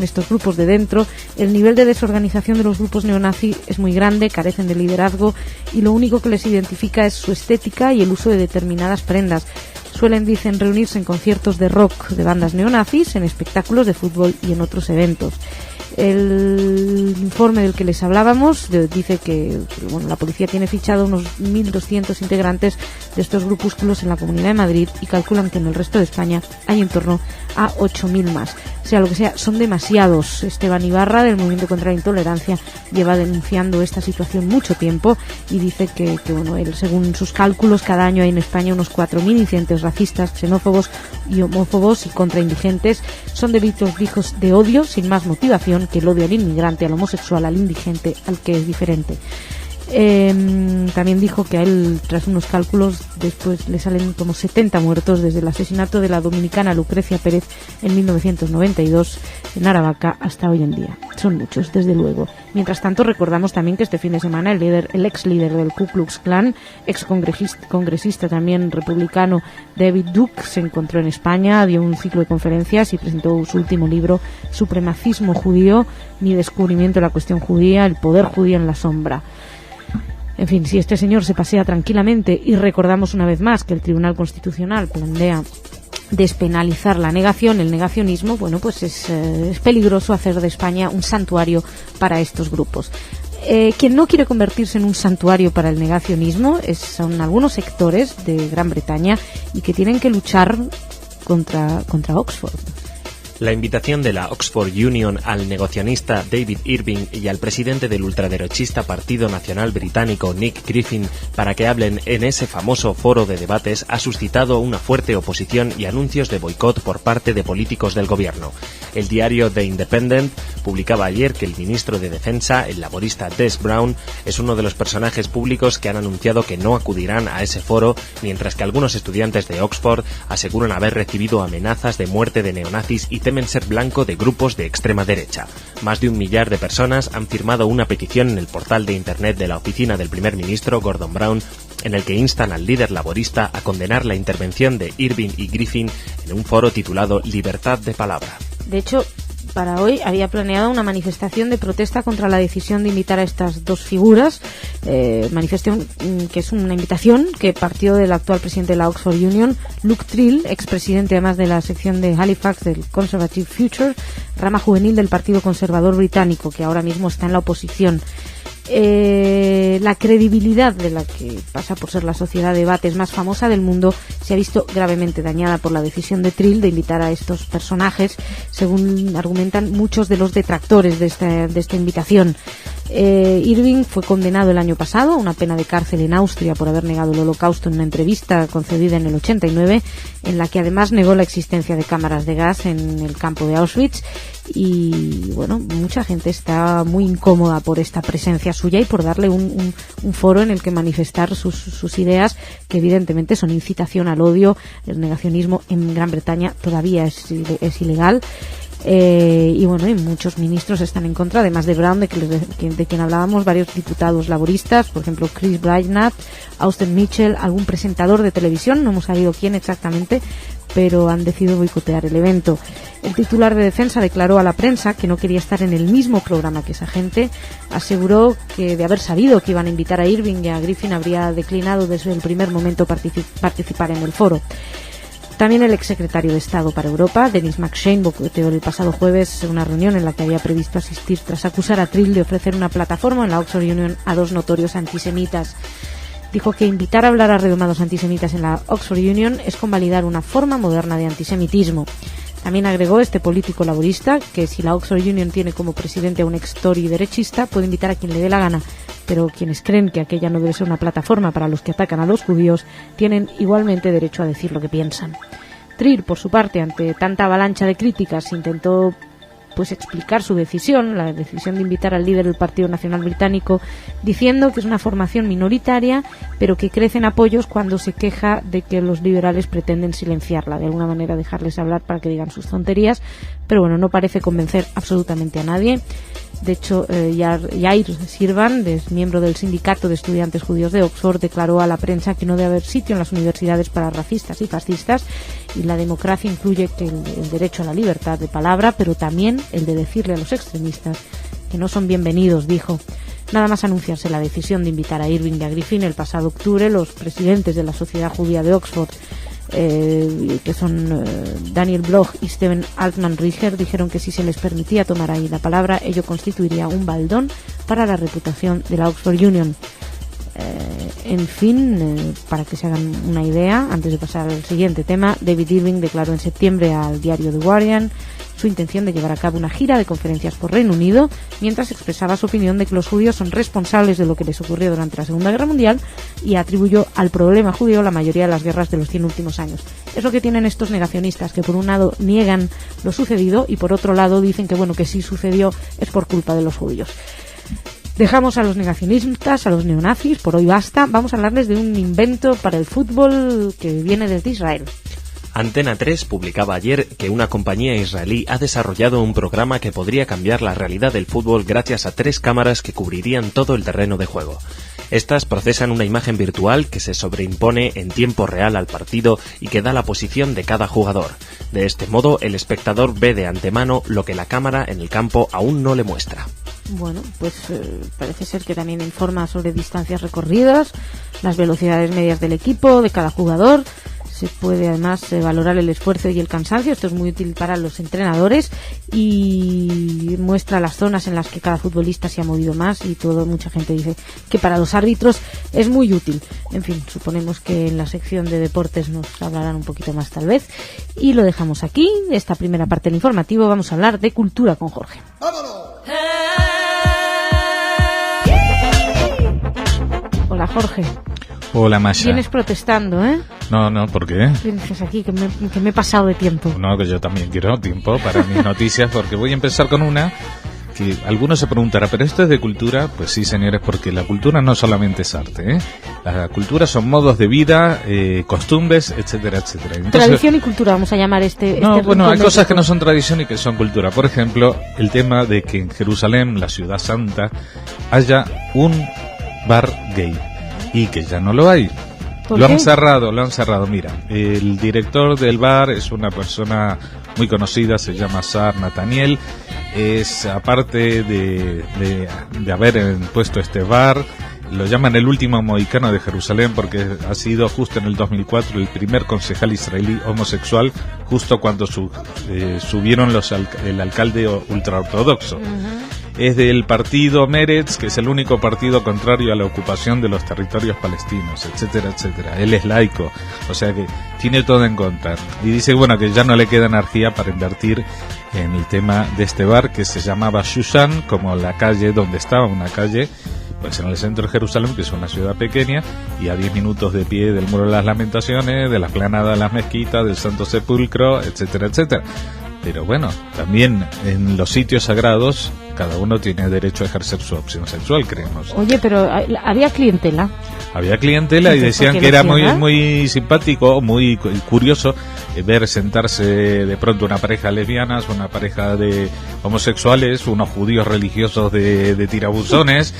estos grupos de dentro, el nivel de desorganización de los grupos neonazi es muy grande, carecen de liderazgo y lo único que les identifica es su estética y el uso de determinadas prendas. Suelen, dicen, reunirse en conciertos de rock de bandas neonazis, en espectáculos de fútbol y en otros eventos. El informe del que les hablábamos dice que la policía tiene fichado unos 1.200 integrantes de estos grupúsculos en la Comunidad de Madrid, y calculan que en el resto de España hay en torno a 8.000 más. Sea lo que sea, son demasiados. Esteban Ibarra, del Movimiento contra la Intolerancia, lleva denunciando esta situación mucho tiempo y dice que él, según sus cálculos, cada año hay en España unos 4.000 incidentes racistas, xenófobos y homófobos y contra indigentes. Son delitos de odio sin más motivación que el odio al inmigrante, al homosexual, al indigente, al que es diferente. También dijo que a él, tras unos cálculos, después le salen como 70 muertos desde el asesinato de la dominicana Lucrecia Pérez en 1992 en Aravaca hasta hoy en día. Son muchos, desde luego. Mientras tanto, recordamos también que este fin de semana el ex líder del Ku Klux Klan, ex congresista también republicano, David Duke, se encontró en España, dio un ciclo de conferencias y presentó su último libro, Supremacismo judío, mi descubrimiento de la cuestión judía, el poder judío en la sombra. En fin, si este señor se pasea tranquilamente, y recordamos una vez más que el Tribunal Constitucional plantea despenalizar la negación, el negacionismo, bueno, pues es peligroso hacer de España un santuario para estos grupos. Quien no quiere convertirse en un santuario para el negacionismo son algunos sectores de Gran Bretaña y que tienen que luchar contra Oxford. La invitación de la Oxford Union al negacionista David Irving y al presidente del ultraderechista Partido Nacional Británico Nick Griffin para que hablen en ese famoso foro de debates ha suscitado una fuerte oposición y anuncios de boicot por parte de políticos del gobierno. El diario The Independent publicaba ayer que el ministro de Defensa, el laborista Des Brown, es uno de los personajes públicos que han anunciado que no acudirán a ese foro, mientras que algunos estudiantes de Oxford aseguran haber recibido amenazas de muerte de neonazis y temen ser blanco de grupos de extrema derecha. Más de 1 millar de personas han firmado una petición en el portal de internet de la oficina del primer ministro, Gordon Brown, en el que instan al líder laborista a condenar la intervención de Irving y Griffin en un foro titulado Libertad de Palabra. De hecho, para hoy había planeado una manifestación de protesta contra la decisión de invitar a estas dos figuras, manifestación que es una invitación que partió del actual presidente de la Oxford Union, Luke Trill, expresidente además de la sección de Halifax del Conservative Future, rama juvenil del Partido Conservador Británico, que ahora mismo está en la oposición. La credibilidad de la que pasa por ser la sociedad de debates más famosa del mundo se ha visto gravemente dañada por la decisión de Trill de invitar a estos personajes, según argumentan muchos de los detractores de esta invitación. Irving fue condenado el año pasado a una pena de cárcel en Austria por haber negado el Holocausto en una entrevista concedida en el 89, en la que además negó la existencia de cámaras de gas en el campo de Auschwitz. Y bueno, mucha gente está muy incómoda por esta presencia suya y por darle un foro en el que manifestar sus ideas, que evidentemente son incitación al odio. El negacionismo en Gran Bretaña todavía es ilegal. Y bueno, y muchos ministros están en contra, además de Brown, de quien hablábamos, varios diputados laboristas, por ejemplo Chris Brynat, Austin Mitchell, algún presentador de televisión, no hemos sabido quién exactamente, pero han decidido boicotear el evento. El titular de Defensa declaró a la prensa que no quería estar en el mismo programa que esa gente. Aseguró que de haber sabido que iban a invitar a Irving y a Griffin habría declinado desde el primer momento participar en el foro. También el exsecretario de Estado para Europa, Denis McShane, boicoteó el pasado jueves una reunión en la que había previsto asistir tras acusar a Trill de ofrecer una plataforma en la Oxford Union a dos notorios antisemitas. Dijo que invitar a hablar a renomados antisemitas en la Oxford Union es convalidar una forma moderna de antisemitismo. También agregó este político laborista que si la Oxford Union tiene como presidente a un ex-Tory derechista, puede invitar a quien le dé la gana, pero quienes creen que aquella no debe ser una plataforma para los que atacan a los judíos tienen igualmente derecho a decir lo que piensan. Trill, por su parte, ante tanta avalancha de críticas, intentó explicar su decisión, la decisión de invitar al líder del Partido Nacional Británico, diciendo que es una formación minoritaria, pero que crece en apoyos cuando se queja de que los liberales pretenden silenciarla, de alguna manera dejarles hablar para que digan sus tonterías, pero bueno, no parece convencer absolutamente a nadie. De hecho, Yair Sirvan, miembro del Sindicato de Estudiantes Judíos de Oxford, declaró a la prensa que no debe haber sitio en las universidades para racistas y fascistas, y la democracia incluye el derecho a la libertad de palabra, pero también el de decirle a los extremistas que no son bienvenidos, dijo. Nada más anunciarse la decisión de invitar a Irving y a Griffin el pasado octubre, los presidentes de la Sociedad Judía de Oxford, que son Daniel Bloch y Steven Altman-Riger, dijeron que si se les permitía tomar ahí la palabra, ello constituiría un baldón para la reputación de la Oxford Union. En fin, para que se hagan una idea, antes de pasar al siguiente tema, David Irving declaró en septiembre al diario The Guardian su intención de llevar a cabo una gira de conferencias por Reino Unido, mientras expresaba su opinión de que los judíos son responsables de lo que les ocurrió durante la Segunda Guerra Mundial, y atribuyó al problema judío la mayoría de las guerras de los 100 últimos años. Es lo que tienen estos negacionistas, que por un lado niegan lo sucedido y por otro lado dicen que bueno, que sí sucedió es por culpa de los judíos. Dejamos a los negacionistas, a los neonazis, por hoy basta. Vamos a hablarles de un invento para el fútbol que viene desde Israel. Antena 3 publicaba ayer que una compañía israelí ha desarrollado un programa que podría cambiar la realidad del fútbol gracias a 3 cámaras que cubrirían todo el terreno de juego. Estas procesan una imagen virtual que se sobreimpone en tiempo real al partido y que da la posición de cada jugador. De este modo, el espectador ve de antemano lo que la cámara en el campo aún no le muestra. Bueno, pues parece ser que también informa sobre distancias recorridas, las velocidades medias del equipo, de cada jugador. Se puede además valorar el esfuerzo y el cansancio. Esto es muy útil para los entrenadores y muestra las zonas en las que cada futbolista se ha movido más y todo. Mucha gente dice que para los árbitros es muy útil. En fin, suponemos que en la sección de deportes nos hablarán un poquito más tal vez. Y lo dejamos aquí. Esta primera parte del informativo vamos a hablar de cultura con Jorge. Hola, Jorge. Hola, Masha. Vienes protestando, ¿eh? No, ¿por qué? Vienes aquí, que me he pasado de tiempo. No, que yo también quiero tiempo para mis noticias, porque voy a empezar con una que algunos se preguntarán, ¿pero esto es de cultura? Pues sí, señores, porque la cultura no solamente es arte, ¿eh? La cultura son modos de vida, costumbres, etcétera, etcétera. Entonces, tradición y cultura, vamos a llamar este bueno, hay cosas que no son tradición y que son cultura. Por ejemplo, el tema de que en Jerusalén, la ciudad santa, haya un bar gay. Y que ya no lo hay. Lo han cerrado. Mira, el director del bar es una persona muy conocida, se llama Sar Nathaniel. Es, aparte de haber puesto este bar, lo llaman el último mohicano de Jerusalén porque ha sido justo en el 2004 el primer concejal israelí homosexual, justo cuando subieron el alcalde ultraortodoxo. Es del partido Meretz, que es el único partido contrario a la ocupación de los territorios palestinos, etcétera, etcétera. Él es laico, o sea que tiene todo en contra. Y dice, bueno, que ya no le queda energía para invertir en el tema de este bar que se llamaba Shushan, como la calle donde estaba, una calle pues en el centro de Jerusalén, que es una ciudad pequeña, y a 10 minutos de pie del Muro de las Lamentaciones, de la explanada de las mezquitas, del Santo Sepulcro, etcétera, etcétera. Pero bueno, también en los sitios sagrados cada uno tiene derecho a ejercer su opción sexual, creemos. Oye, pero había clientela. Había clientela y decían que era muy simpático, muy curioso ver sentarse de pronto una pareja de lesbianas, una pareja de homosexuales, unos judíos religiosos de tirabuzones,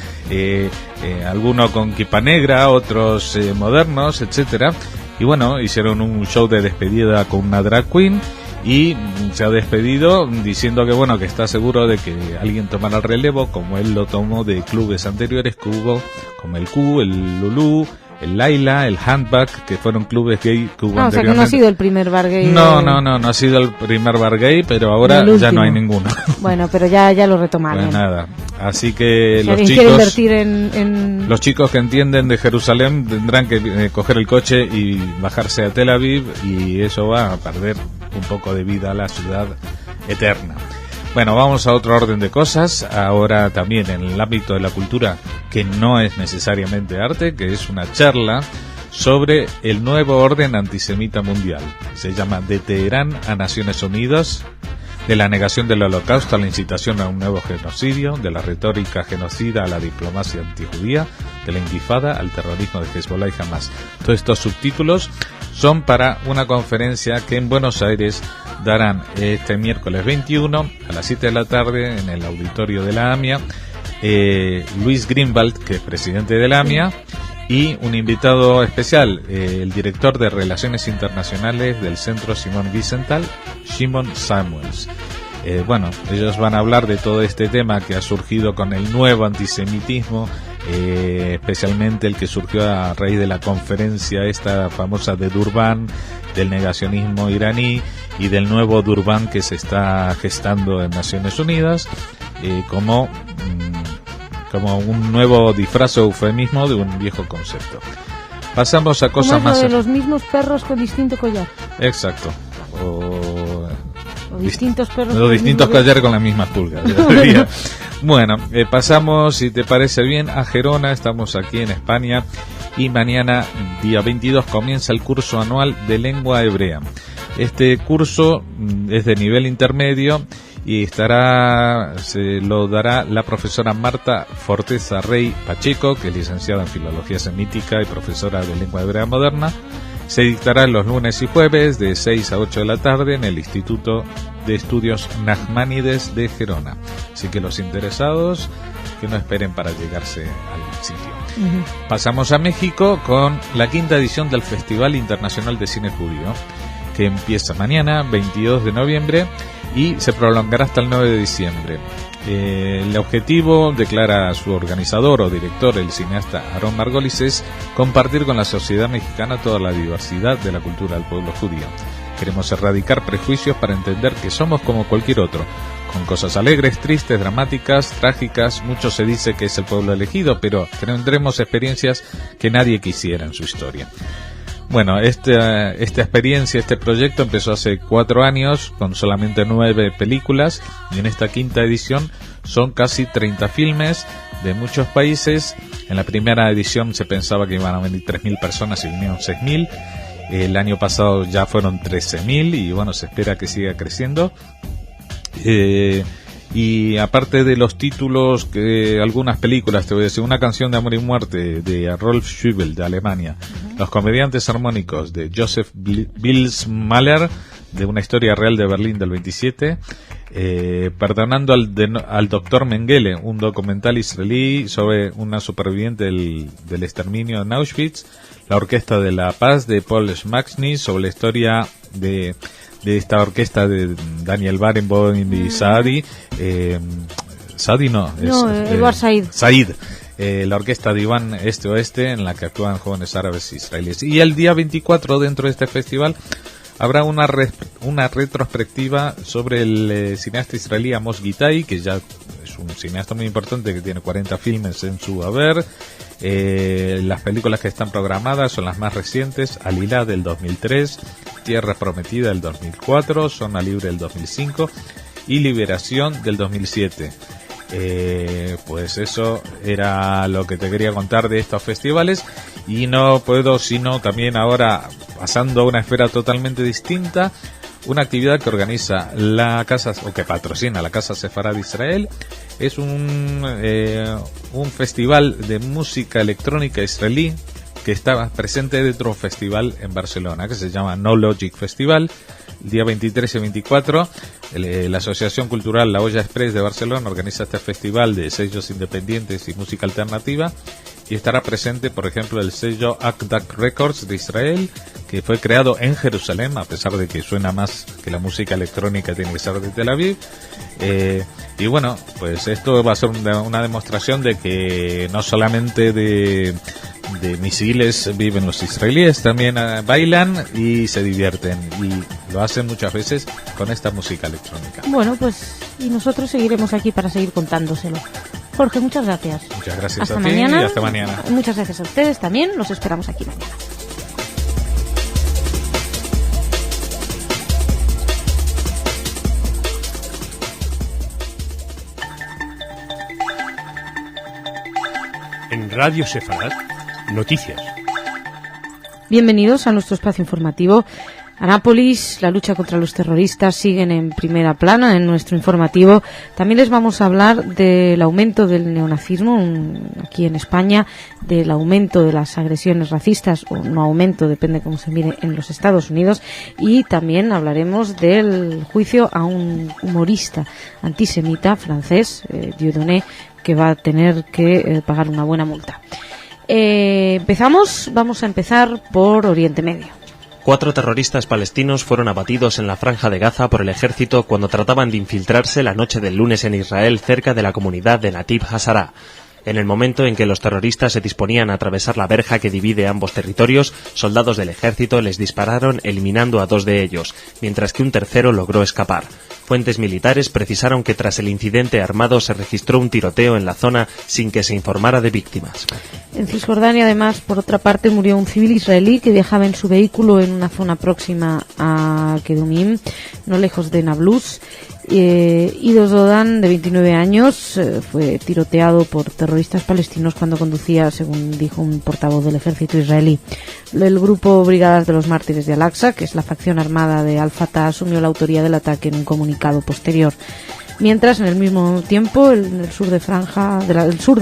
algunos con kipa negra, otros modernos, etcétera. Y bueno, hicieron un show de despedida con una drag queen. Y se ha despedido diciendo que bueno, que está seguro de que alguien tomará el relevo, como él lo tomó de clubes anteriores que hubo, como el Q, el Lulú, el Laila, el Handbag, que fueron clubes gay que hubo anteriormente. O sea que no ha sido el primer bar gay. No ha sido el primer bar gay, pero ahora ya no hay ninguno. Bueno, pero ya lo retomaron. Pues nada, así que si los chicos invertir en... Los chicos que entienden de Jerusalén tendrán que coger el coche y bajarse a Tel Aviv, y eso va a perder un poco de vida a la ciudad eterna. Bueno, vamos a otro orden de cosas, ahora también en el ámbito de la cultura, que no es necesariamente arte, que es una charla sobre el nuevo orden antisemita mundial. Se llama De Teherán a Naciones Unidas, de la negación del Holocausto a la incitación a un nuevo genocidio, de la retórica genocida a la diplomacia antijudía, de la intifada al terrorismo de Hezbollah y Hamas. Todos estos subtítulos son para una conferencia que en Buenos Aires darán este miércoles 21 a las 7 de la tarde en el auditorio de la AMIA, Luis Greenwald, que es presidente de la AMIA, y un invitado especial, el director de Relaciones Internacionales del Centro Simón Wiesenthal, Shimon Samuels. Bueno, ellos van a hablar de todo este tema que ha surgido con el nuevo antisemitismo, especialmente el que surgió a raíz de la conferencia esta famosa de Durban, del negacionismo iraní y del nuevo Durban que se está gestando en Naciones Unidas, como un nuevo disfraz o eufemismo de un viejo concepto. Pasamos a cosas más... de los mismos perros con distinto collar. Exacto. O distintos perros. Los distintos collares con las mismas pulgas. Bueno, pasamos, si te parece bien, a Gerona. Estamos aquí en España y mañana, día 22, comienza el curso anual de lengua hebrea. Este curso es de nivel intermedio y se lo dará la profesora Marta Forteza Rey Pacheco, que es licenciada en Filología Semítica y profesora de Lengua Hebrea Moderna. Se dictará los lunes y jueves de 6 a 8 de la tarde en el Instituto de Estudios Nachmanides de Gerona. Así que los interesados que no esperen para llegarse al sitio. Pasamos a México con la 5ª edición del Festival Internacional de Cine Judío, que empieza mañana, 22 de noviembre, y se prolongará hasta el 9 de diciembre. El objetivo, declara su organizador o director, el cineasta Aarón Margolis, es compartir con la sociedad mexicana toda la diversidad de la cultura del pueblo judío. Queremos erradicar prejuicios para entender que somos como cualquier otro, con cosas alegres, tristes, dramáticas, trágicas. Mucho se dice que es el pueblo elegido, pero tendremos experiencias que nadie quisiera en su historia. Bueno, esta experiencia, este proyecto empezó hace 4 años con solamente 9 películas, y en esta 5ª edición son casi 30 filmes de muchos países. En la primera edición se pensaba que iban a venir 3.000 personas y vinieron 6.000. El año pasado ya fueron 13.000 y bueno, se espera que siga creciendo. Y aparte de los títulos, que algunas películas, te voy a decir, Una canción de amor y muerte de Rolf Schübel de Alemania, Los comediantes armónicos de Joseph Bilsmaler, de Una historia real de Berlín del 27, Perdonando al doctor Mengele, un documental israelí sobre una superviviente del exterminio en Auschwitz, La orquesta de la paz de Paul Schmacksny, sobre la historia de esta orquesta de Daniel Barenboim y Saadi. Edward Said. Said. La orquesta de Iván Este-Oeste, en la que actúan jóvenes árabes israelíes. Y el día 24, dentro de este festival, habrá una retrospectiva sobre el cineasta israelí Amos Gitai, que ya es un cineasta muy importante, que tiene 40 filmes en su haber. Las películas que están programadas son las más recientes: Alilá del 2003, Tierra Prometida del 2004, Zona Libre del 2005 y Liberación del 2007. Pues eso era lo que te quería contar de estos festivales, y no puedo sino también ahora, pasando a una esfera totalmente distinta, una actividad que organiza la casa, o que patrocina la Casa Sefarad de Israel. Es un festival de música electrónica israelí que está presente dentro de un festival en Barcelona que se llama No Logic Festival. El día 23 y 24, la Asociación Cultural La Olla Express de Barcelona organiza este festival de sellos independientes y música alternativa, y estará presente, por ejemplo, el sello Akdak Records de Israel, que fue creado en Jerusalén, a pesar de que suena más que la música electrónica tiene que ser de Tel Aviv. Y bueno, pues esto va a ser una demostración de que no solamente de misiles viven los israelíes, también bailan y se divierten, y lo hacen muchas veces con esta música electrónica. Bueno, pues y nosotros seguiremos aquí para seguir contándoselo. Jorge, muchas gracias. Muchas gracias hasta a ti mañana. Y hasta mañana. Muchas gracias a ustedes también, los esperamos aquí mañana. En Radio Sefarad, noticias. Bienvenidos a nuestro espacio informativo. Anápolis, la lucha contra los terroristas siguen en primera plana en nuestro informativo. También les vamos a hablar del aumento del neonazismo aquí en España, del aumento de las agresiones racistas, o no aumento, depende cómo se mire, en los Estados Unidos, y también hablaremos del juicio a un humorista antisemita francés, Dieudonné, que va a tener que pagar una buena multa. Vamos a empezar por Oriente Medio. 4 terroristas palestinos fueron abatidos en la Franja de Gaza por el ejército cuando trataban de infiltrarse la noche del lunes en Israel cerca de la comunidad de Natib Hazara. En el momento en que los terroristas se disponían a atravesar la verja que divide ambos territorios, soldados del ejército les dispararon eliminando a 2 de ellos, mientras que un tercero logró escapar. Fuentes militares precisaron que tras el incidente armado se registró un tiroteo en la zona sin que se informara de víctimas. En Cisjordania, además, por otra parte, murió un civil israelí que viajaba en su vehículo en una zona próxima a Kedumim, no lejos de Nablus. Ido Zodan, de 29 años, fue tiroteado por terroristas palestinos cuando conducía, según dijo un portavoz del ejército israelí. El grupo Brigadas de los Mártires de Al-Aqsa, que es la facción armada de Al-Fatah, asumió la autoría del ataque en un comunicado posterior. Mientras, en el mismo tiempo, en el sur de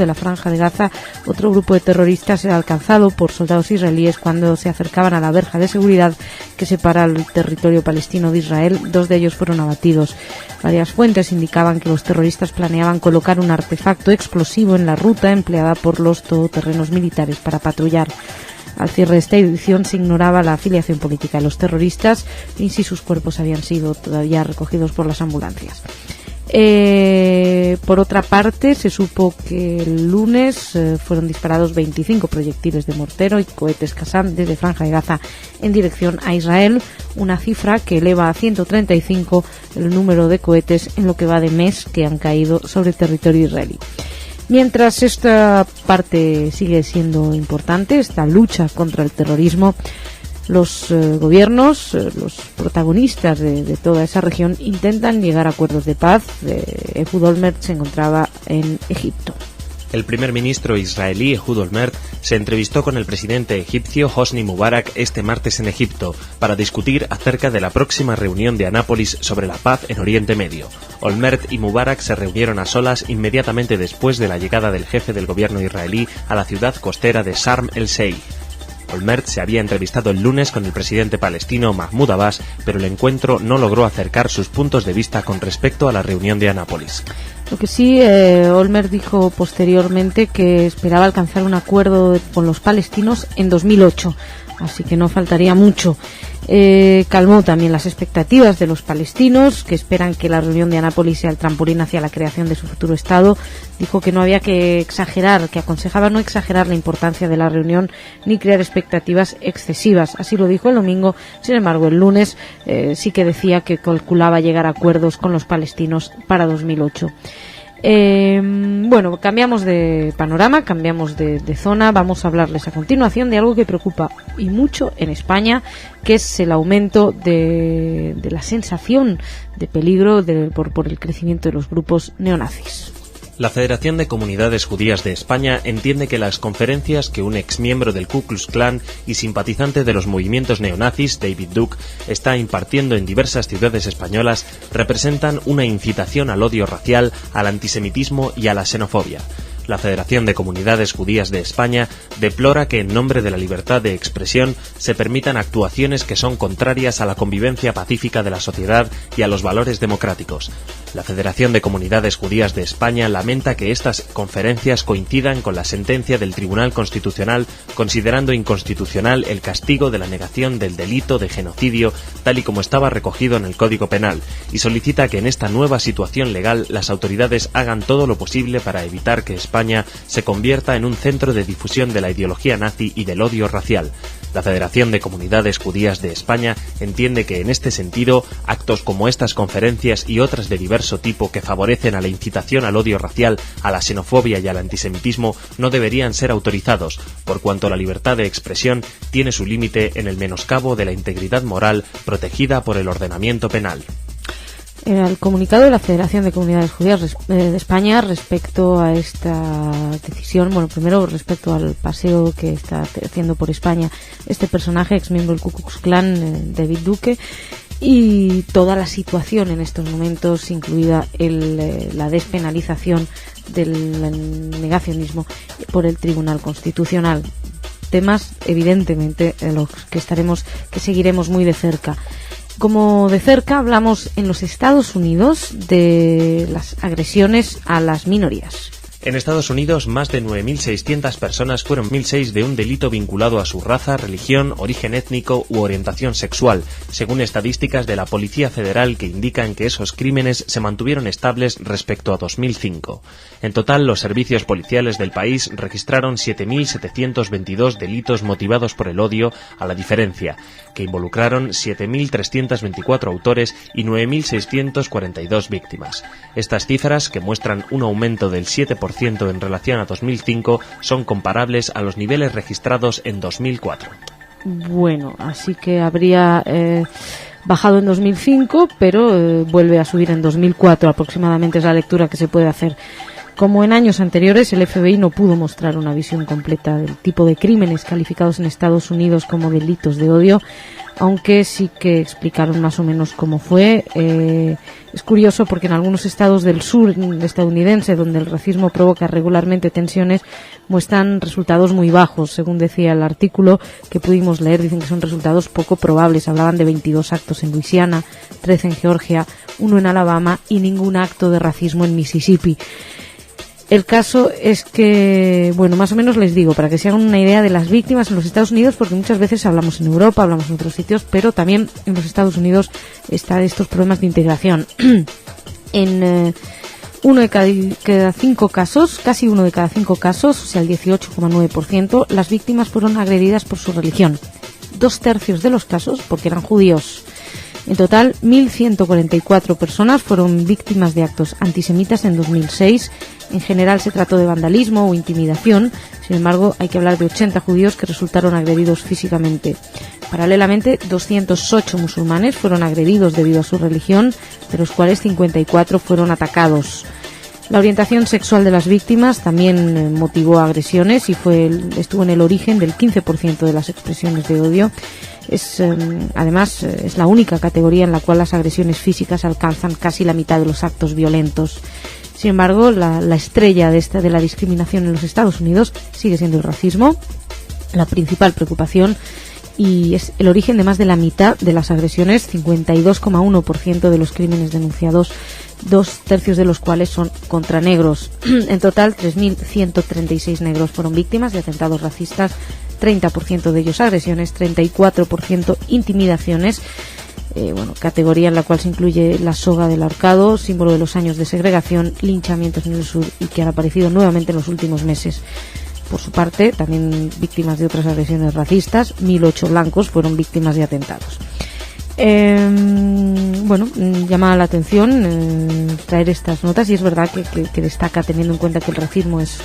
la Franja de Gaza, otro grupo de terroristas era alcanzado por soldados israelíes cuando se acercaban a la verja de seguridad que separa el territorio palestino de Israel. 2 de ellos fueron abatidos. Varias fuentes indicaban que los terroristas planeaban colocar un artefacto explosivo en la ruta empleada por los todoterrenos militares para patrullar. Al cierre de esta edición se ignoraba la afiliación política de los terroristas ni si sus cuerpos habían sido todavía recogidos por las ambulancias. Por otra parte, se supo que el lunes fueron disparados 25 proyectiles de mortero y cohetes Qassam desde Franja de Gaza en dirección a Israel, una cifra que eleva a 135 el número de cohetes en lo que va de mes que han caído sobre el territorio israelí. Mientras esta parte sigue siendo importante, esta lucha contra el terrorismo, los gobiernos, los protagonistas de toda esa región intentan llegar a acuerdos de paz. Ehud Olmert se encontraba en Egipto. El primer ministro israelí Ehud Olmert se entrevistó con el presidente egipcio Hosni Mubarak este martes en Egipto para discutir acerca de la próxima reunión de Anápolis sobre la paz en Oriente Medio. Olmert y Mubarak se reunieron a solas inmediatamente después de la llegada del jefe del gobierno israelí a la ciudad costera de Sharm el-Sheikh. Olmert se había entrevistado el lunes con el presidente palestino Mahmoud Abbas, pero el encuentro no logró acercar sus puntos de vista con respecto a la reunión de Anápolis. Lo que sí, Olmert dijo posteriormente que esperaba alcanzar un acuerdo con los palestinos en 2008, así que no faltaría mucho. Calmó también las expectativas de los palestinos, que esperan que la reunión de Anápolis sea el trampolín hacia la creación de su futuro Estado. Dijo que no había que exagerar, que aconsejaba no exagerar la importancia de la reunión ni crear expectativas excesivas. Así lo dijo el domingo. Sin embargo, el lunes sí que decía que calculaba llegar a acuerdos con los palestinos para 2008. Bueno, cambiamos de panorama, cambiamos de zona. Vamos a hablarles a continuación de algo que preocupa y mucho en España, que es el aumento de la sensación de peligro por el crecimiento de los grupos neonazis. La Federación de Comunidades Judías de España entiende que las conferencias que un exmiembro del Ku Klux Klan y simpatizante de los movimientos neonazis, David Duke, está impartiendo en diversas ciudades españolas representan una incitación al odio racial, al antisemitismo y a la xenofobia. La Federación de Comunidades Judías de España deplora que en nombre de la libertad de expresión se permitan actuaciones que son contrarias a la convivencia pacífica de la sociedad y a los valores democráticos. La Federación de Comunidades Judías de España lamenta que estas conferencias coincidan con la sentencia del Tribunal Constitucional considerando inconstitucional el castigo de la negación del delito de genocidio tal y como estaba recogido en el Código Penal y solicita que en esta nueva situación legal las autoridades hagan todo lo posible para evitar que España se convierta en un centro de difusión de la ideología nazi y del odio racial. La Federación de Comunidades Judías de España entiende que en este sentido, actos como estas conferencias y otras de diverso tipo que favorecen a la incitación al odio racial, a la xenofobia y al antisemitismo no deberían ser autorizados, por cuanto la libertad de expresión tiene su límite en el menoscabo de la integridad moral protegida por el ordenamiento penal. El comunicado de la Federación de Comunidades Judías de España respecto a esta decisión, bueno, primero respecto al paseo que está haciendo por España este personaje, exmiembro del Ku Klux Klan, David Duke, y toda la situación en estos momentos, incluida la despenalización del negacionismo por el Tribunal Constitucional. Temas, evidentemente, en los que seguiremos muy de cerca. Como de cerca hablamos en los Estados Unidos de las agresiones a las minorías. En Estados Unidos, más de 9.600 personas fueron 1.006 de un delito vinculado a su raza, religión, origen étnico u orientación sexual, según estadísticas de la Policía Federal que indican que esos crímenes se mantuvieron estables respecto a 2005. En total, los servicios policiales del país registraron 7.722 delitos motivados por el odio a la diferencia, que involucraron 7.324 autores y 9.642 víctimas. Estas cifras, que muestran un aumento del 7% en relación a 2005, son comparables a los niveles registrados en 2004. Bueno, así que habría bajado en 2005, pero vuelve a subir en 2004 aproximadamente, es la lectura que se puede hacer. Como en años anteriores, el FBI no pudo mostrar una visión completa del tipo de crímenes calificados en Estados Unidos como delitos de odio. aunque sí que explicaron más o menos cómo fue. Es curioso porque en algunos estados del sur estadounidense, donde el racismo provoca regularmente tensiones, muestran resultados muy bajos. Según decía el artículo que pudimos leer, dicen que son resultados poco probables. Hablaban de 22 actos en Luisiana, 13 en Georgia, 1 en Alabama y ningún acto de racismo en Mississippi. El caso es que, bueno, más o menos les digo, para que se hagan una idea de las víctimas en los Estados Unidos, porque muchas veces hablamos en Europa, hablamos en otros sitios, pero también en los Estados Unidos están estos problemas de integración. En uno de cada 5 casos, casi 1 de cada 5 casos, o sea el 18,9%, las víctimas fueron agredidas por su religión. 2/3 de los casos porque eran judíos. En total, 1.144 personas fueron víctimas de actos antisemitas en 2006. En general se trató de vandalismo o intimidación. Sin embargo, hay que hablar de 80 judíos que resultaron agredidos físicamente. Paralelamente, 208 musulmanes fueron agredidos debido a su religión, de los cuales 54 fueron atacados. La orientación sexual de las víctimas también motivó agresiones y estuvo en el origen del 15% de las expresiones de odio. Además, es la única categoría en la cual las agresiones físicas alcanzan casi la mitad de los actos violentos. Sin embargo, la estrella de la discriminación en los Estados Unidos sigue siendo el racismo, la principal preocupación, y es el origen de más de la mitad de las agresiones, 52,1% de los crímenes denunciados, 2/3 de los cuales son contra negros. En total, 3.136 negros fueron víctimas de atentados racistas, 30% de ellos agresiones, 34% intimidaciones, categoría en la cual se incluye la soga del ahorcado, símbolo de los años de segregación, linchamientos en el sur y que han aparecido nuevamente en los últimos meses. Por su parte, también víctimas de otras agresiones racistas, 1.008 blancos fueron víctimas de atentados. Llama la atención traer estas notas, y es verdad que destaca, teniendo en cuenta que el racismo es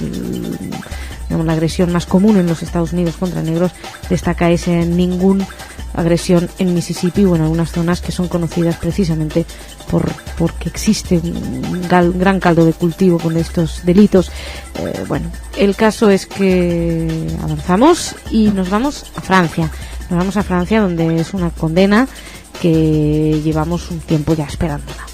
la agresión más común en los Estados Unidos contra negros, destaca ese ningún agresión en Mississippi o en algunas zonas que son conocidas precisamente porque existe un gran caldo de cultivo con estos delitos. El caso es que avanzamos y nos vamos a Francia. Nos vamos a Francia, donde es una condena que llevamos un tiempo ya esperándola.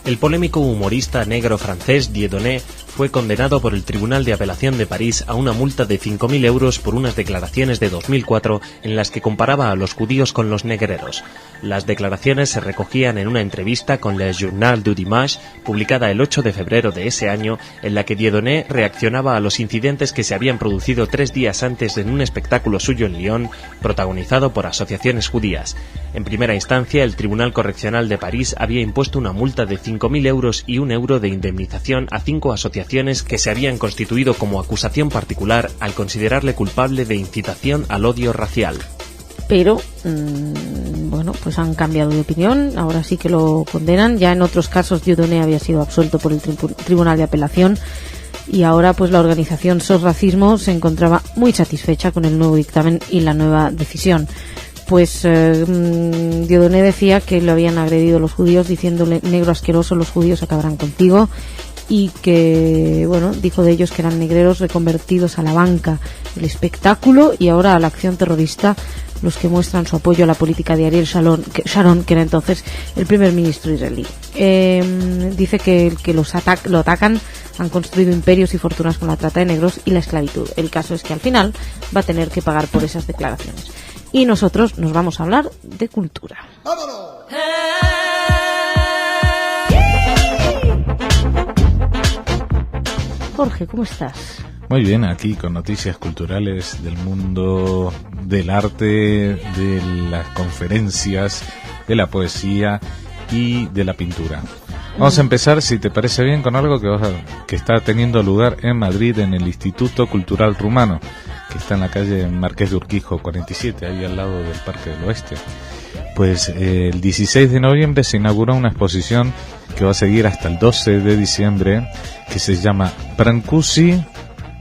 El polémico humorista negro francés Dieudonné fue condenado por el Tribunal de Apelación de París a una multa de 5.000 euros por unas declaraciones de 2004 en las que comparaba a los judíos con los negreros. Las declaraciones se recogían en una entrevista con Le Journal du Dimanche, publicada el 8 de febrero de ese año, en la que Dieudonné reaccionaba a los incidentes que se habían producido 3 días antes en un espectáculo suyo en Lyon, protagonizado por asociaciones judías. En primera instancia, el Tribunal Correccional de París había impuesto una multa de 5.000 euros y 1 euro de indemnización a 5 asociaciones que se habían constituido como acusación particular al considerarle culpable de incitación al odio racial. Pero, pues han cambiado de opinión, ahora sí que lo condenan. Ya en otros casos Dieudonné había sido absuelto por el Tribunal de Apelación, y ahora pues la organización SOS Racismo se encontraba muy satisfecha con el nuevo dictamen y la nueva decisión. Pues Dieudonné decía que lo habían agredido los judíos diciéndole: negro asqueroso, los judíos acabarán contigo, y que, dijo de ellos que eran negreros reconvertidos a la banca, el espectáculo y ahora a la acción terrorista, los que muestran su apoyo a la política de Ariel Sharon, que era entonces el primer ministro israelí. Dice que lo atacan han construido imperios y fortunas con la trata de negros y la esclavitud. El caso es que al final va a tener que pagar por esas declaraciones. Y nosotros nos vamos a hablar de cultura. ¡Vámonos! Jorge, ¿cómo estás? Muy bien, aquí con noticias culturales del mundo del arte, de las conferencias, de la poesía y de la pintura. Vamos a empezar, si te parece bien, con algo que está teniendo lugar en Madrid, en el Instituto Cultural Rumano, que está en la calle Marqués de Urquijo 47, ahí al lado del Parque del Oeste. Pues el 16 de noviembre se inauguró una exposición que va a seguir hasta el 12 de diciembre, que se llama Brancusi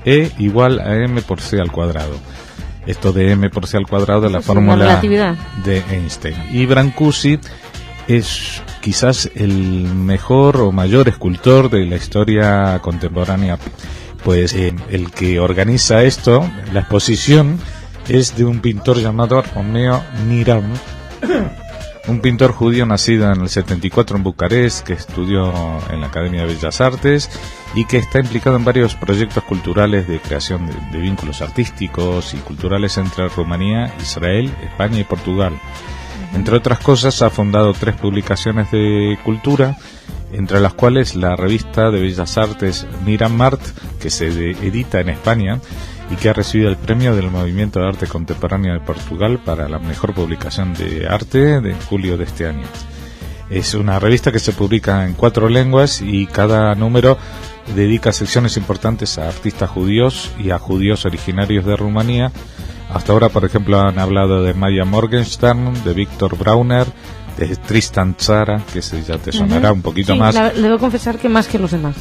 E igual a M por C al cuadrado. Esto de M por C al cuadrado es la fórmula de Einstein. Y Brancusi es quizás el mejor o mayor escultor de la historia contemporánea. Pues el que organiza esto, la exposición, es de un pintor llamado Romeo Miram, un pintor judío nacido en el 74 en Bucarest, que estudió en la Academia de Bellas Artes y que está implicado en varios proyectos culturales de creación de vínculos artísticos y culturales entre Rumanía, Israel, España y Portugal. Entre otras cosas, ha fundado 3 publicaciones de cultura, entre las cuales la revista de Bellas Artes Miramart, que se edita en España y que ha recibido el premio del Movimiento de Arte Contemporáneo de Portugal para la mejor publicación de arte de julio de este año. Es una revista que se publica en 4 lenguas y cada número dedica secciones importantes a artistas judíos y a judíos originarios de Rumanía. Hasta ahora, por ejemplo, han hablado de Maya Morgenstern, de Víctor Brauner, de Tristan Tzara, que ya te sonará un poquito más. Debo confesar que más que los demás,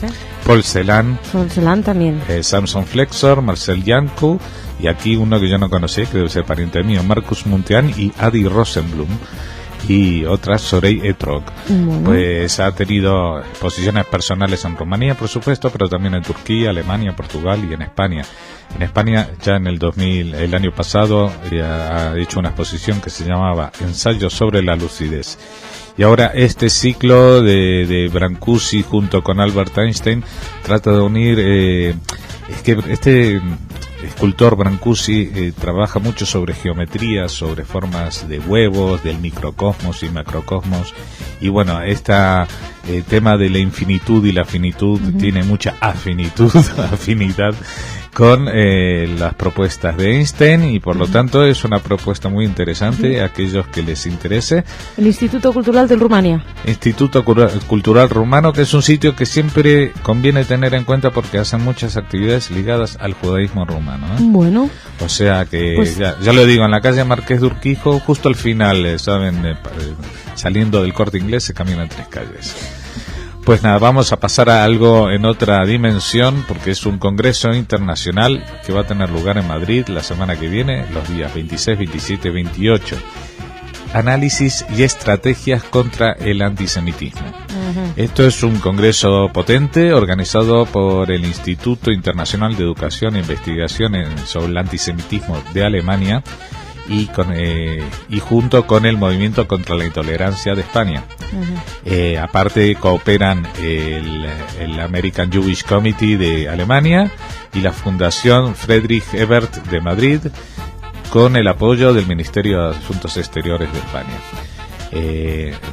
Paul Celan. Paul Celan también. Samson Flexor, Marcel Janko, y aquí uno que yo no conocía, que debe ser pariente mío, Marcus Muntean y Adi Rosenblum. Y otras, Sorey Etrog. Pues ha tenido exposiciones personales en Rumanía, por supuesto, pero también en Turquía, Alemania, Portugal y en España. En España, ya en el año pasado, ha hecho una exposición que se llamaba Ensayos sobre la lucidez. Y ahora este ciclo de Brancusi junto con Albert Einstein trata de unir, es que este escultor Brancusi trabaja mucho sobre geometría, sobre formas de huevos, del microcosmos y macrocosmos, y bueno, este tema de la infinitud y la finitud tiene mucha afinidad con las propuestas de Einstein, y por lo tanto es una propuesta muy interesante a aquellos que les interese. El Instituto Cultural de Rumania. Instituto Cultural Rumano, que es un sitio que siempre conviene tener en cuenta porque hacen muchas actividades ligadas al judaísmo rumano. Bueno. O sea que, pues, ya lo digo, en la calle Marqués de Urquijo, justo al final, ¿saben? Saliendo del Corte Inglés se caminan 3 calles. Pues nada, vamos a pasar a algo en otra dimensión, porque es un congreso internacional que va a tener lugar en Madrid la semana que viene, los días 26, 27 y 28. Análisis y estrategias contra el antisemitismo. Esto es un congreso potente organizado por el Instituto Internacional de Educación e Investigación sobre el Antisemitismo de Alemania y junto con el Movimiento contra la Intolerancia de España. Aparte cooperan el American Jewish Committee de Alemania y la Fundación Friedrich Ebert de Madrid, con el apoyo del Ministerio de Asuntos Exteriores de España.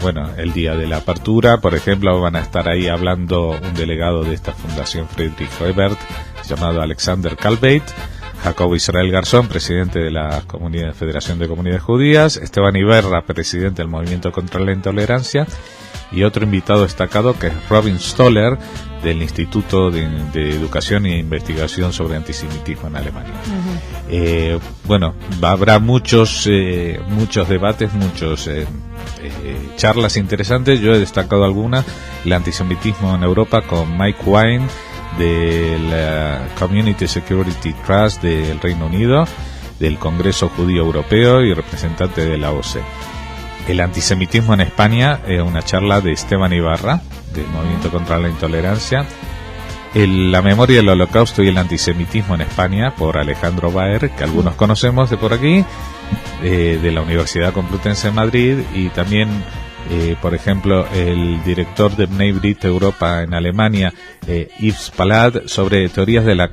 Bueno, el día de la apertura, por ejemplo, van a estar ahí hablando un delegado de esta Fundación Friedrich Ebert, llamado Alexander Kalbeit, Jacobo Israel Garzón, presidente de la Federación de Comunidades Judías, Esteban Iberra, presidente del Movimiento contra la Intolerancia, y otro invitado destacado que es Robin Stoller, del Instituto de Educación e Investigación sobre Antisemitismo en Alemania. Bueno, habrá muchos debates, charlas interesantes. Yo he destacado algunas: el antisemitismo en Europa, con Mike Wine del Community Security Trust del Reino Unido, del Congreso Judío Europeo y representante de la OSCE. El antisemitismo en España, una charla de Esteban Ibarra, del Movimiento contra la Intolerancia. La memoria del Holocausto y el antisemitismo en España, por Alejandro Baer, que algunos conocemos de por aquí, de la Universidad Complutense de Madrid, y también, por ejemplo, el director de Bnei Brit Europa en Alemania, Yves Palad, sobre teorías de la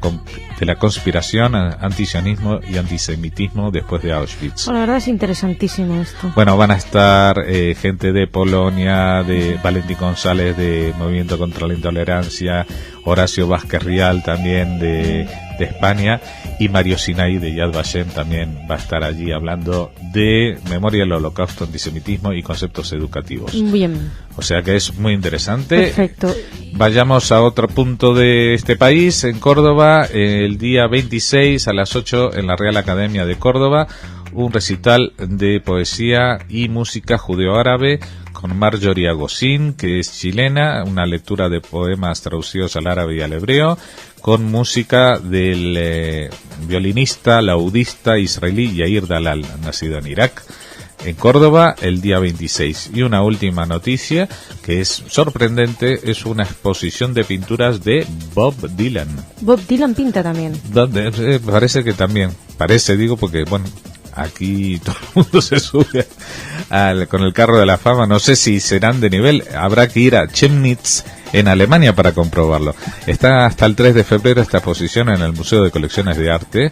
conspiración, antisionismo y antisemitismo después de Auschwitz. La verdad es interesantísimo esto. Bueno, van a estar gente de Polonia, de Valentín González de Movimiento contra la Intolerancia, Horacio Vázquez Rial también de España, y Mario Sinai de Yad Vashem también va a estar allí hablando de memoria del Holocausto, antisemitismo y conceptos educativos. Bien. O sea que es muy interesante. Perfecto. Vayamos a otro punto de este país, en Córdoba, el día 26 a las 8 en la Real Academia de Córdoba, un recital de poesía y música judeo-árabe con Marjorie Agosin, que es chilena, una lectura de poemas traducidos al árabe y al hebreo, con música del violinista, laudista israelí Yair Dalal, nacido en Irak, en Córdoba el día 26. Y una última noticia que es sorprendente, es una exposición de pinturas de Bob Dylan. Bob Dylan pinta también. Parece que también, digo porque, bueno, aquí todo el mundo se sube con el carro de la fama. No sé si serán de nivel. Habrá que ir a Chemnitz, en Alemania, para comprobarlo. Está hasta el 3 de febrero esta exposición en el Museo de Colecciones de Arte,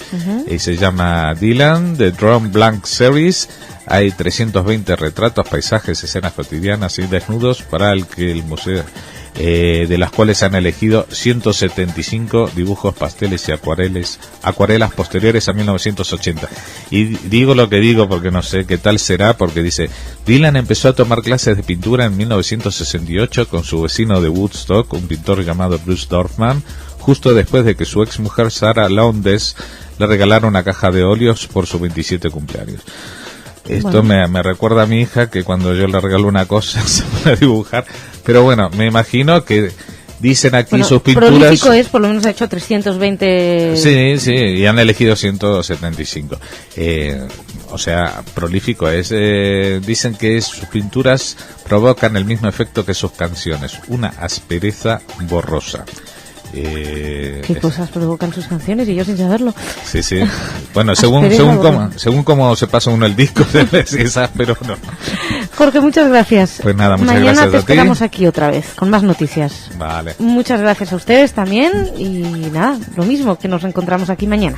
y se llama Dylan, The Drum Blank Series. Hay 320 retratos, paisajes, escenas cotidianas y desnudos para el museo, de las cuales se han elegido 175 dibujos, pasteles y acuarelas posteriores a 1980. Y digo lo que digo porque no sé qué tal será, porque dice: Dylan empezó a tomar clases de pintura en 1968 con su vecino de Woodstock, un pintor llamado Bruce Dorfman, justo después de que su ex mujer Sarah Lowndes le regalara una caja de óleos por su 27 cumpleaños. Esto me recuerda a mi hija, que cuando yo le regalo una cosa se pone a dibujar. Pero bueno, me imagino que dicen aquí sus pinturas... Prolífico es, por lo menos ha hecho 320... Sí, y han elegido 175. O sea, prolífico es... dicen que sus pinturas provocan el mismo efecto que sus canciones, una aspereza borrosa. ¿Qué cosas provocan sus canciones y yo sin saberlo? Sí. Bueno, según cómo se pasa uno el disco, es áspero, no. Jorge, muchas gracias. Pues nada, muchas gracias a ti. Mañana te esperamos aquí otra vez, con más noticias. Vale. Muchas gracias a ustedes también y nada, lo mismo, que nos encontramos aquí mañana.